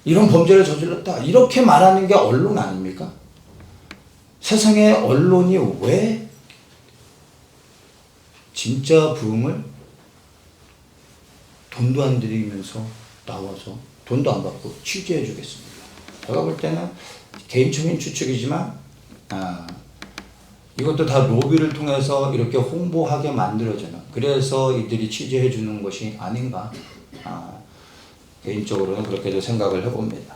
이런 범죄를 저질렀다. 이렇게 말하는 게 언론 아닙니까? 세상의 언론이 왜 진짜 부흥을 돈도 안 들이면서 나와서 돈도 안 받고 취재해 주겠습니다. 제가 볼 때는 개인적인 추측이지만 이것도 다 로비를 통해서 이렇게 홍보하게 만들어지는, 그래서 이들이 취재해 주는 것이 아닌가, 개인적으로는 그렇게도 생각을 해봅니다.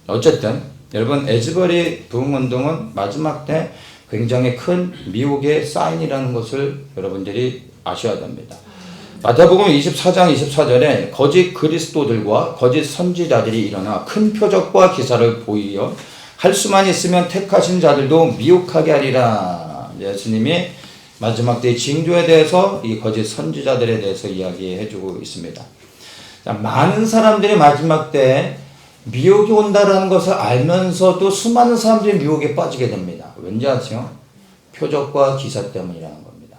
어쨌든 여러분, 에즈베리 부흥운동은 마지막 때 굉장히 큰 미혹의 사인이라는 것을 여러분들이 아셔야 됩니다. 마태복음 24장 24절에 거짓 그리스도들과 거짓 선지자들이 일어나 큰 표적과 기사를 보이어 할 수만 있으면 택하신 자들도 미혹하게 하리라. 예수님이 마지막 때의 징조에 대해서 이 거짓 선지자들에 대해서 이야기해주고 있습니다. 자, 많은 사람들이 마지막 때 미혹이 온다라는 것을 알면서도 수많은 사람들이 미혹에 빠지게 됩니다. 왠지 아세요? 표적과 기사 때문이라는 겁니다.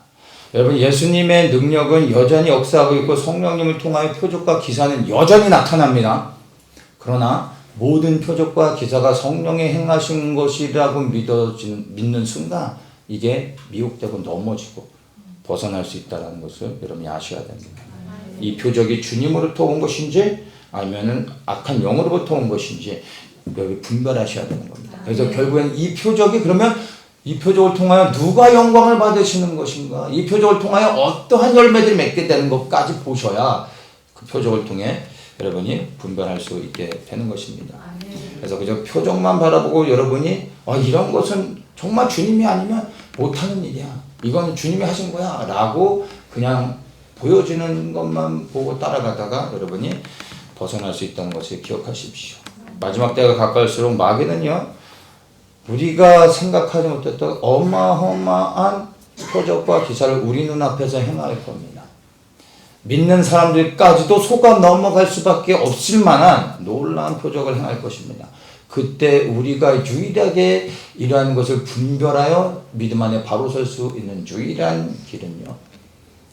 여러분, 예수님의 능력은 여전히 역사하고 있고 성령님을 통하여 표적과 기사는 여전히 나타납니다. 그러나 모든 표적과 기사가 성령이 행하신 것이라고 믿는 순간 이게 미혹되고 넘어지고 벗어날 수 있다는 것을 여러분이 아셔야 됩니다. 이 표적이 주님으로부터 온 것인지 아니면은 악한 영으로부터 온 것인지 여기 분별하셔야 되는 겁니다. 그래서 결국엔 이 표적이, 그러면 이 표적을 통하여 누가 영광을 받으시는 것인가, 이 표적을 통하여 어떠한 열매들이 맺게 되는 것까지 보셔야 그 표적을 통해 여러분이 분별할 수 있게 되는 것입니다. 그래서 그저 표적만 바라보고 여러분이 이런 것은 정말 주님이 아니면 못하는 일이야, 이건 주님이 하신 거야 라고 그냥 보여지는 것만 보고 따라가다가 여러분이 벗어날 수 있다는 것을 기억하십시오. 마지막 때가 가까울수록 마귀는요, 우리가 생각하지 못했던 어마어마한 표적과 기사를 우리 눈앞에서 행할 겁니다. 믿는 사람들까지도 속아 넘어갈 수밖에 없을 만한 놀라운 표적을 행할 것입니다. 그때 우리가 유일하게 이러한 것을 분별하여 믿음 안에 바로 설 수 있는 유일한 길은요,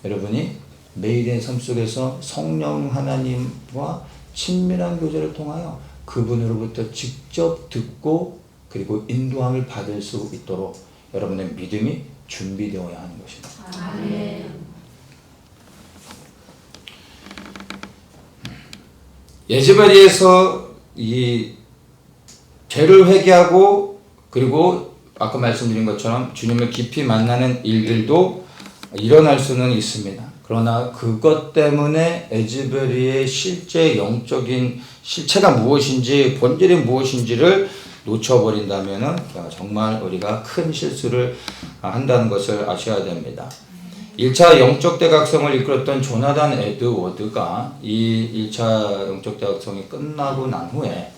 여러분이 매일의 삶 속에서 성령 하나님과 친밀한 교제를 통하여 그분으로부터 직접 듣고 그리고 인도함을 받을 수 있도록 여러분의 믿음이 준비되어야 하는 것입니다. 아멘. 예즈베리에서 이 죄를 회개하고 그리고 아까 말씀드린 것처럼 주님을 깊이 만나는 일들도 일어날 수는 있습니다. 그러나 그것 때문에 에즈베리의 실제 영적인 실체가 무엇인지, 본질이 무엇인지를 놓쳐버린다면 정말 우리가 큰 실수를 한다는 것을 아셔야 됩니다. 1차 영적 대각성을 이끌었던 조나단 에드워드가 이 1차 영적 대각성이 끝나고 난 후에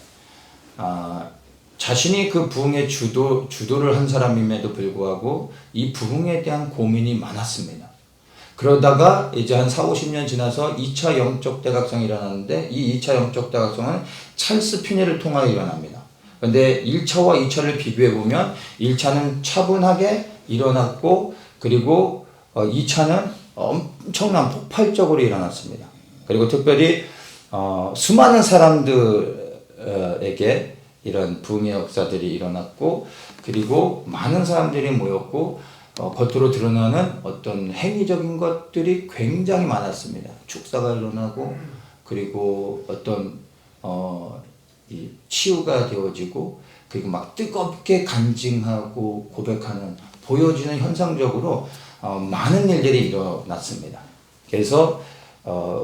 자신이 그 부흥의 주도를 한 사람임에도 불구하고 이 부흥에 대한 고민이 많았습니다. 그러다가 이제 한 40-50년 지나서 2차 영적 대각성이 일어났는데 이 2차 영적 대각성은 찰스 피니를 통하여 일어납니다. 그런데 1차와 2차를 비교해 보면 1차는 차분하게 일어났고 그리고 2차는 엄청난 폭발적으로 일어났습니다. 그리고 특별히 수많은 사람들에게 이런 부흥의 역사들이 일어났고 그리고 많은 사람들이 모였고 겉으로 드러나는 어떤 행위적인 것들이 굉장히 많았습니다. 축사가 일어나고 그리고 어떤 이 치유가 되어지고 그리고 막 뜨겁게 간증하고 고백하는 보여지는 현상적으로 많은 일들이 일어났습니다. 그래서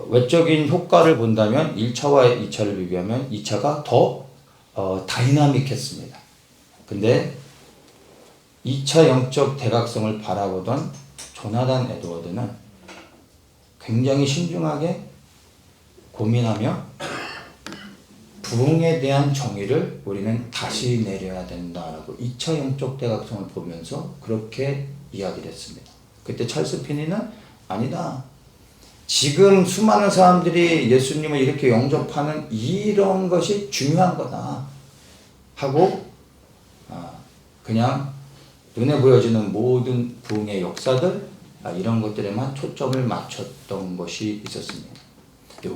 외적인 효과를 본다면 1차와 2차를 비교하면 2차가 더 다이나믹했습니다. 근데 2차 영적 대각성을 바라보던 조나단 에드워드는 굉장히 신중하게 고민하며 부흥에 대한 정의를 우리는 다시 내려야 된다라고 2차 영적 대각성을 보면서 그렇게 이야기를 했습니다. 그때 찰스 피니는 아니다. 지금 수많은 사람들이 예수님을 이렇게 영접하는 이런 것이 중요한 거다 하고 그냥 눈에 보여지는 모든 부흥의 역사들 이런 것들에만 초점을 맞췄던 것이 있었습니다.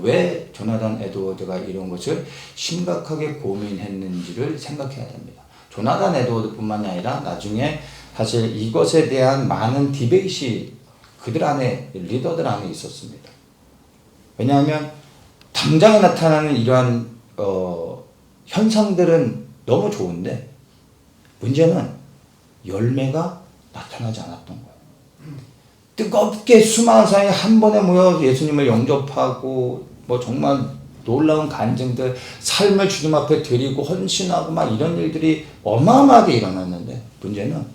왜 조나단 에드워드가 이런 것을 심각하게 고민했는지를 생각해야 됩니다. 조나단 에드워드뿐만이 아니라 나중에 사실 이것에 대한 많은 디베이트가 그들 안에, 리더들 안에 있었습니다. 왜냐하면 당장에 나타나는 이러한 현상들은 너무 좋은데 문제는 열매가 나타나지 않았던 거예요. 뜨겁게 수많은 사람이 한 번에 모여 예수님을 영접하고 뭐 정말 놀라운 간증들, 삶을 주님 앞에 드리고 헌신하고 막 이런 일들이 어마어마하게 일어났는데 문제는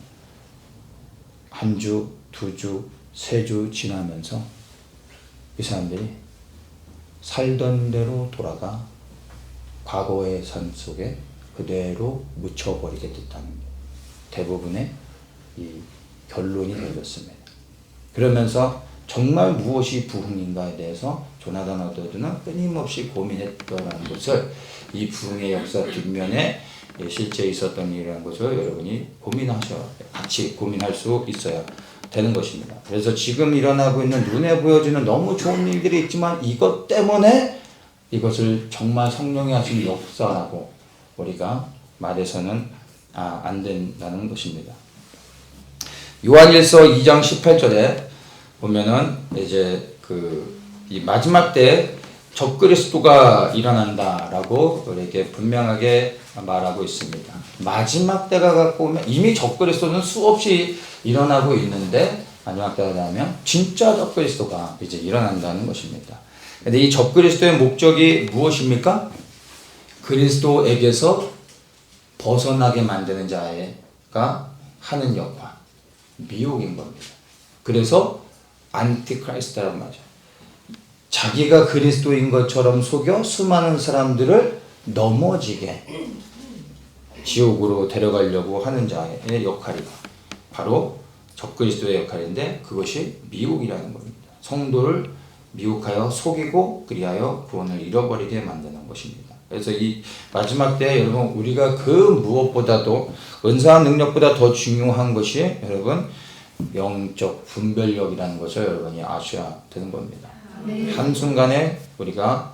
한 주, 두 주, 세 주 지나면서 이 사람들이 살던 대로 돌아가 과거의 삶 속에 그대로 묻혀버리게 됐다는 게 대부분의 이 결론이 되었습니다. 그러면서 정말 무엇이 부흥인가에 대해서 조나단 에드워드는 끊임없이 고민했던 것을 이 부흥의 역사 뒷면에 실제 있었던 일이라는 것을 여러분이 같이 고민할 수 있어야 되는 것입니다. 그래서 지금 일어나고 있는 눈에 보여지는 너무 좋은 일들이 있지만 이것 때문에 이것을 정말 성령이 하신 역사라고 우리가 말해서는 안 된다는 것입니다. 요한일서 2장 18절에 보면은 이제 이 마지막 때 적그리스도가 일어난다라고 우리에게 분명하게 말하고 있습니다. 마지막 때가 갖고 오면 이미 적그리스도는 수없이 일어나고 있는데 마지막 때가 되면 진짜 적그리스도가 이제 일어난다는 것입니다. 근데 이 적그리스도의 목적이 무엇입니까? 그리스도에게서 벗어나게 만드는 자가 하는 역할, 미혹인 겁니다. 그래서 안티크라이스트라고 말하죠. 자기가 그리스도인 것처럼 속여 수많은 사람들을 넘어지게 지옥으로 데려가려고 하는 자의 역할이 바로 적그리스도의 역할인데 그것이 미혹이라는 겁니다. 성도를 미혹하여 속이고 그리하여 구원을 잃어버리게 만드는 것입니다. 그래서 이 마지막 때 여러분 우리가 그 무엇보다도 은사와 능력보다 더 중요한 것이 여러분 영적 분별력이라는 것을 여러분이 아셔야 되는 겁니다. 한순간에 우리가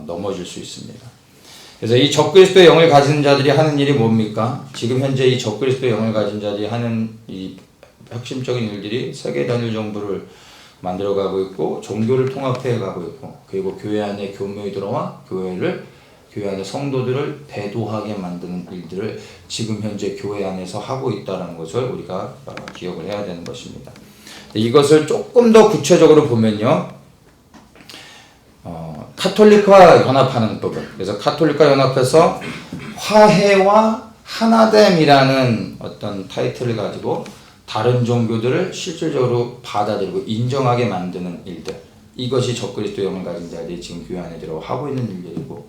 넘어질 수 있습니다. 그래서 이 적그리스도의 영을 가진 자들이 하는 일이 뭡니까? 지금 현재 이 적그리스도의 영을 가진 자들이 하는 이 핵심적인 일들이 세계 단일 정부를 만들어가고 있고 종교를 통합해가고 있고 그리고 교회 안에 교묘히 들어와 교회 안에 성도들을 배도하게 만드는 일들을 지금 현재 교회 안에서 하고 있다는 것을 우리가 기억을 해야 되는 것입니다. 이것을 조금 더 구체적으로 보면요. 카톨릭과 연합하는 부분. 그래서 카톨릭과 연합해서 화해와 하나됨이라는 어떤 타이틀을 가지고 다른 종교들을 실질적으로 받아들이고 인정하게 만드는 일들. 이것이 적그리스도 영을 가진 자들이 지금 교회 안에 들어 하고 있는 일들이고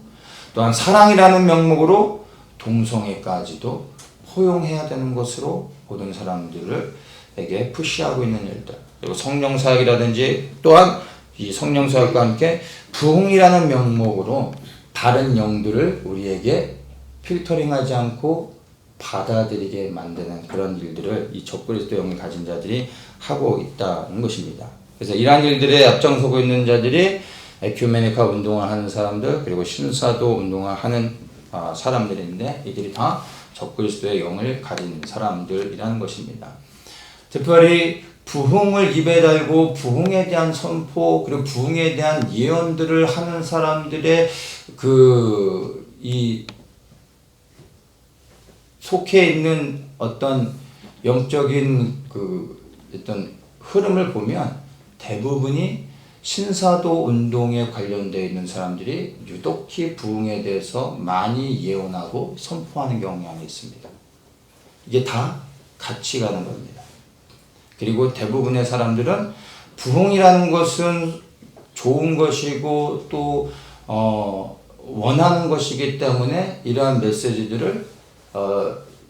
또한 사랑이라는 명목으로 동성애까지도 포용해야 되는 것으로 모든 사람들에게 푸시하고 있는 일들. 그리고 성령사역이라든지 또한 이 성령사역과 함께 부흥이라는 명목으로 다른 영들을 우리에게 필터링하지 않고 받아들이게 만드는 그런 일들을 이 적그리스도 영을 가진 자들이 하고 있다는 것입니다. 그래서 이러한 일들에 앞장서고 있는 자들이 에큐메니카 운동을 하는 사람들 그리고 신사도 운동을 하는 사람들인데 이들이 다 적그리스도의 영을 가진 사람들이라는 것입니다. 특별히 부흥을 입에 달고 부흥에 대한 선포 그리고 부흥에 대한 예언들을 하는 사람들의 이 속해 있는 어떤 영적인 어떤 흐름을 보면 대부분이 신사도 운동에 관련되어 있는 사람들이 유독히 부흥에 대해서 많이 예언하고 선포하는 경향이 있습니다. 이게 다 같이 가는 겁니다. 그리고 대부분의 사람들은 부흥이라는 것은 좋은 것이고 또 원하는 것이기 때문에 이러한 메시지들을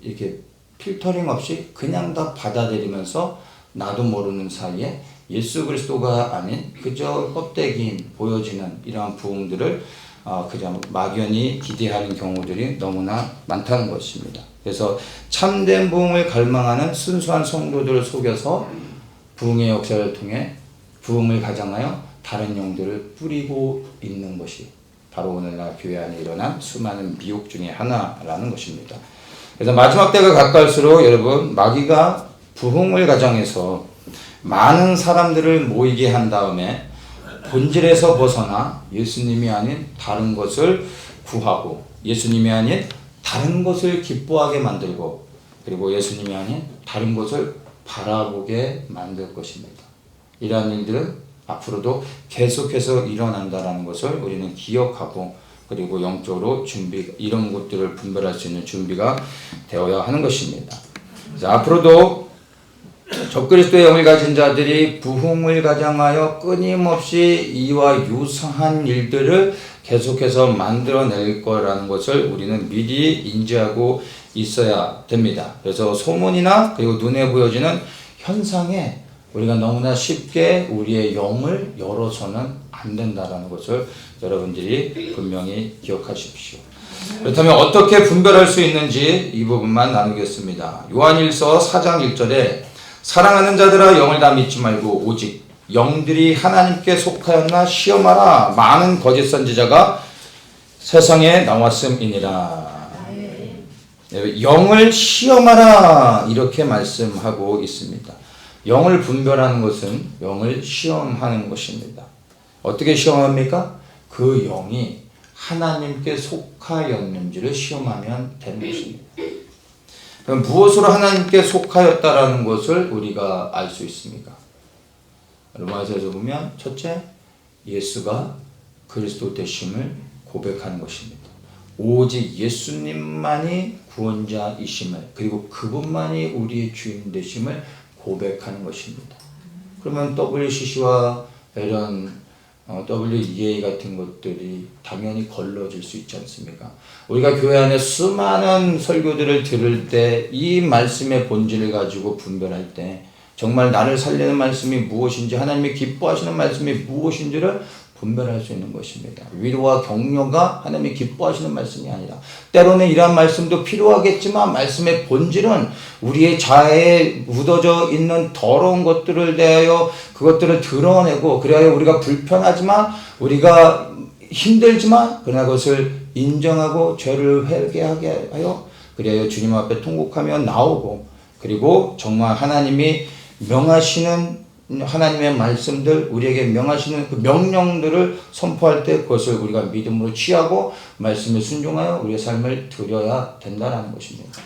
이렇게 필터링 없이 그냥 다 받아들이면서 나도 모르는 사이에 예수 그리스도가 아닌 그저 껍데기인 보여지는 이러한 부흥들을 그냥 막연히 기대하는 경우들이 너무나 많다는 것입니다. 그래서 참된 부흥을 갈망하는 순수한 성도들을 속여서 부흥의 역사를 통해 부흥을 가장하여 다른 영들을 뿌리고 있는 것이 바로 오늘날 교회 안에 일어난 수많은 미혹 중에 하나라는 것입니다. 그래서 마지막 때가 가까울수록 여러분, 마귀가 부흥을 가정해서 많은 사람들을 모이게 한 다음에 본질에서 벗어나 예수님이 아닌 다른 것을 구하고 예수님이 아닌 다른 것을 기뻐하게 만들고 그리고 예수님이 아닌 다른 것을 바라보게 만들 것입니다. 이러한 일들은 앞으로도 계속해서 일어난다는 것을 우리는 기억하고 그리고 영적으로 이런 것들을 분별할 수 있는 준비가 되어야 하는 것입니다. 앞으로도 적그리스도의 영을 가진 자들이 부흥을 가장하여 끊임없이 이와 유사한 일들을 계속해서 만들어낼 거라는 것을 우리는 미리 인지하고 있어야 됩니다. 그래서 소문이나 그리고 눈에 보여지는 현상에 우리가 너무나 쉽게 우리의 영을 열어서는 안 된다는 것을 여러분들이 분명히 기억하십시오. 그렇다면 어떻게 분별할 수 있는지 이 부분만 나누겠습니다. 요한일서 4장 1절에 사랑하는 자들아 영을 다 믿지 말고 오직 영들이 하나님께 속하였나 시험하라. 많은 거짓 선지자가 세상에 나왔음이니라. 영을 시험하라 이렇게 말씀하고 있습니다. 영을 분별하는 것은 영을 시험하는 것입니다. 어떻게 시험합니까? 그 영이 하나님께 속하였는지를 시험하면 되는 것입니다. 그럼 무엇으로 하나님께 속하였다라는 것을 우리가 알 수 있습니까? 로마서에서 보면 첫째, 예수가 그리스도 되심을 고백하는 것입니다. 오직 예수님만이 구원자이심을 그리고 그분만이 우리의 주인 되심을 고백하는 것입니다. 그러면 WCC와 이런 WEA 같은 것들이 당연히 걸러질 수 있지 않습니까? 우리가 교회 안에 수많은 설교들을 들을 때 이 말씀의 본질을 가지고 분별할 때 정말 나를 살리는 말씀이 무엇인지 하나님이 기뻐하시는 말씀이 무엇인지를 분별할 수 있는 것입니다. 위로와 격려가 하나님이 기뻐하시는 말씀이 아니라 때로는 이러한 말씀도 필요하겠지만 말씀의 본질은 우리의 자아에 묻어져 있는 더러운 것들을 대하여 그것들을 드러내고 그래야 우리가 불편하지만 우리가 힘들지만 그러나 그것을 인정하고 죄를 회개하게 하여 그래야 주님 앞에 통곡하며 나오고 그리고 정말 하나님이 명하시는 하나님의 말씀들 우리에게 명하시는 그 명령들을 선포할 때 그것을 우리가 믿음으로 취하고 말씀에 순종하여 우리의 삶을 드려야 된다는 것입니다.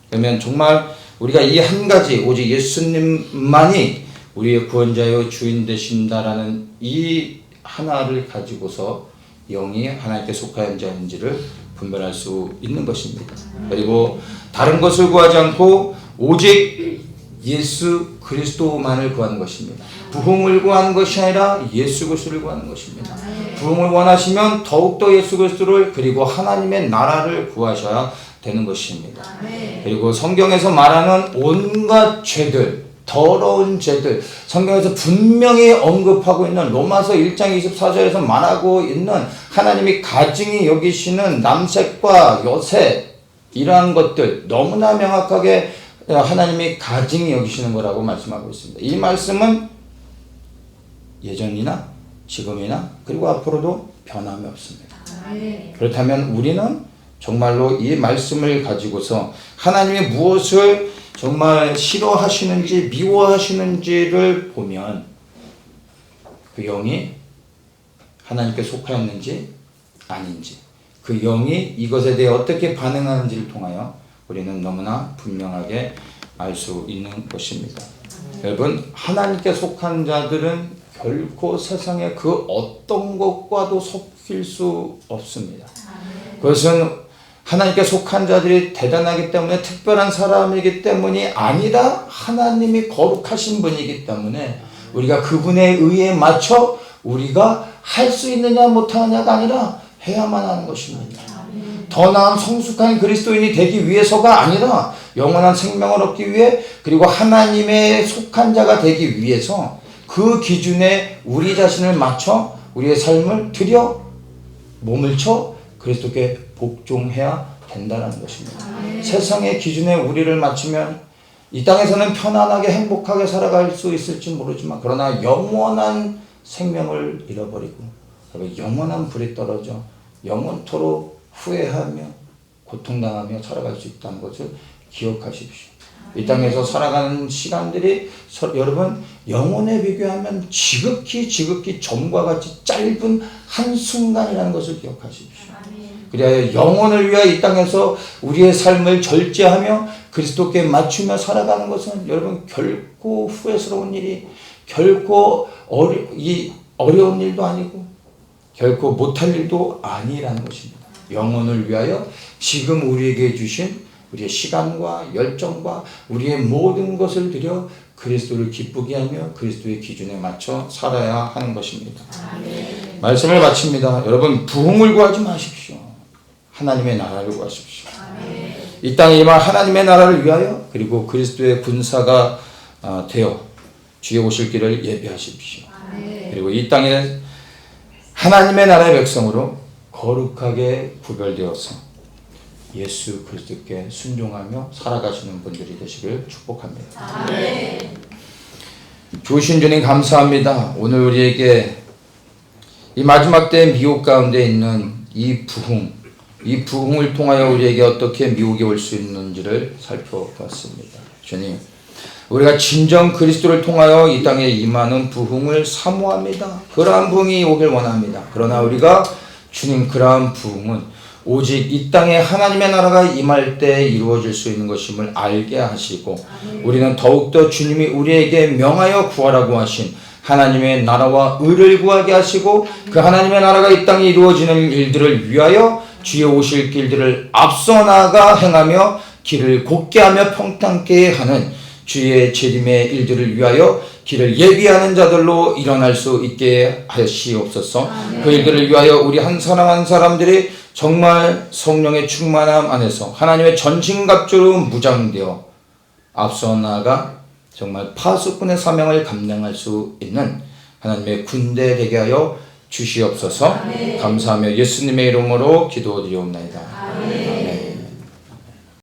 그러면 정말 우리가 이 한 가지 오직 예수님만이 우리의 구원자요 주인 되신다라는 이 하나를 가지고서 영이 하나님께 속하는 자인지를 분별할 수 있는 것입니다. 그리고 다른 것을 구하지 않고 오직 예수 그리스도만을 구하는 것입니다. 부흥을 구하는 것이 아니라 예수 그리스도를 구하는 것입니다. 부흥을 원하시면 더욱더 예수 그리스도를 그리고 하나님의 나라를 구하셔야 되는 것입니다. 그리고 성경에서 말하는 온갖 죄들, 더러운 죄들, 성경에서 분명히 언급하고 있는 로마서 1장 24절에서 말하고 있는 하나님이 가증히 여기시는 남색과 여색 이러한 것들 너무나 명확하게 하나님이 가증히 여기시는 거라고 말씀하고 있습니다. 이 말씀은 예전이나 지금이나 그리고 앞으로도 변함이 없습니다. 그렇다면 우리는 정말로 이 말씀을 가지고서 하나님이 무엇을 정말 싫어하시는지 미워하시는지를 보면 그 영이 하나님께 속하였는지 아닌지 그 영이 이것에 대해 어떻게 반응하는지를 통하여 우리는 너무나 분명하게 알 수 있는 것입니다. 여러분 하나님께 속한 자들은 결코 세상의 그 어떤 것과도 섞일 수 없습니다. 그것은 하나님께 속한 자들이 대단하기 때문에 특별한 사람이기 때문이 아니라 하나님이 거룩하신 분이기 때문에 우리가 그분의 의에 맞춰 우리가 할 수 있느냐 못하느냐가 아니라 해야만 하는 것입니다. 더 나은 성숙한 그리스도인이 되기 위해서가 아니라 영원한 생명을 얻기 위해 그리고 하나님의 속한 자가 되기 위해서 그 기준에 우리 자신을 맞춰 우리의 삶을 드려 몸을 쳐 그리스도께 복종해야 된다는 것입니다. 세상의 기준에 우리를 맞추면 이 땅에서는 편안하게 행복하게 살아갈 수 있을지 모르지만 그러나 영원한 생명을 잃어버리고 영원한 불이 떨어져 영원토록 후회하며 고통당하며 살아갈 수 있다는 것을 기억하십시오. 이 땅에서 살아가는 시간들이 여러분 영혼에 비교하면 지극히 점과 같이 짧은 한순간이라는 것을 기억하십시오. 그래야 영혼을 위하여 이 땅에서 우리의 삶을 절제하며 그리스도께 맞추며 살아가는 것은 여러분 결코 후회스러운 일이 결코 어려운 일도 아니고 결코 못할 일도 아니라는 것입니다. 영혼을 위하여 지금 우리에게 주신 우리의 시간과 열정과 우리의 모든 것을 들여 그리스도를 기쁘게 하며 그리스도의 기준에 맞춰 살아야 하는 것입니다. 아멘. 말씀을 마칩니다. 여러분 부흥을 구하지 마십시오. 하나님의 나라를 구하십시오. 아멘. 이 땅에 임할 하나님의 나라를 위하여 그리고 그리스도의 군사가 되어 주의 오실 길을 예비하십시오. 아멘. 그리고 이 땅에 하나님의 나라의 백성으로 거룩하게 구별되어서 예수 그리스도께 순종하며 살아가시는 분들이 되시길 축복합니다. 아멘. 주신 주님 감사합니다. 오늘 우리에게 이 마지막 때의 미혹 가운데 있는 이 부흥을 통하여 우리에게 어떻게 미혹이 올 수 있는지를 살펴봤습니다. 주님, 우리가 진정 그리스도를 통하여 이 땅에 임하는 부흥을 사모합니다. 그러한 부흥이 오길 원합니다. 그러나 우리가 주님 그러한 부흥은 오직 이 땅에 하나님의 나라가 임할 때 이루어질 수 있는 것임을 알게 하시고 우리는 더욱더 주님이 우리에게 명하여 구하라고 하신 하나님의 나라와 의를 구하게 하시고 그 하나님의 나라가 이 땅에 이루어지는 일들을 위하여 주의 오실 길들을 앞서 나가 행하며 길을 곧게 하며 평탄케 하는 주의 재림의 일들을 위하여 길을 예비하는 자들로 일어날 수 있게 하시옵소서. 그 일들을 위하여 우리 한 사람 한 사람들이 정말 성령의 충만함 안에서 하나님의 전신갑주로 무장되어 앞서 나아가 정말 파수꾼의 사명을 감당할 수 있는 하나님의 군대 되게 하여 주시옵소서. 감사하며 예수님의 이름으로 기도드리옵나이다.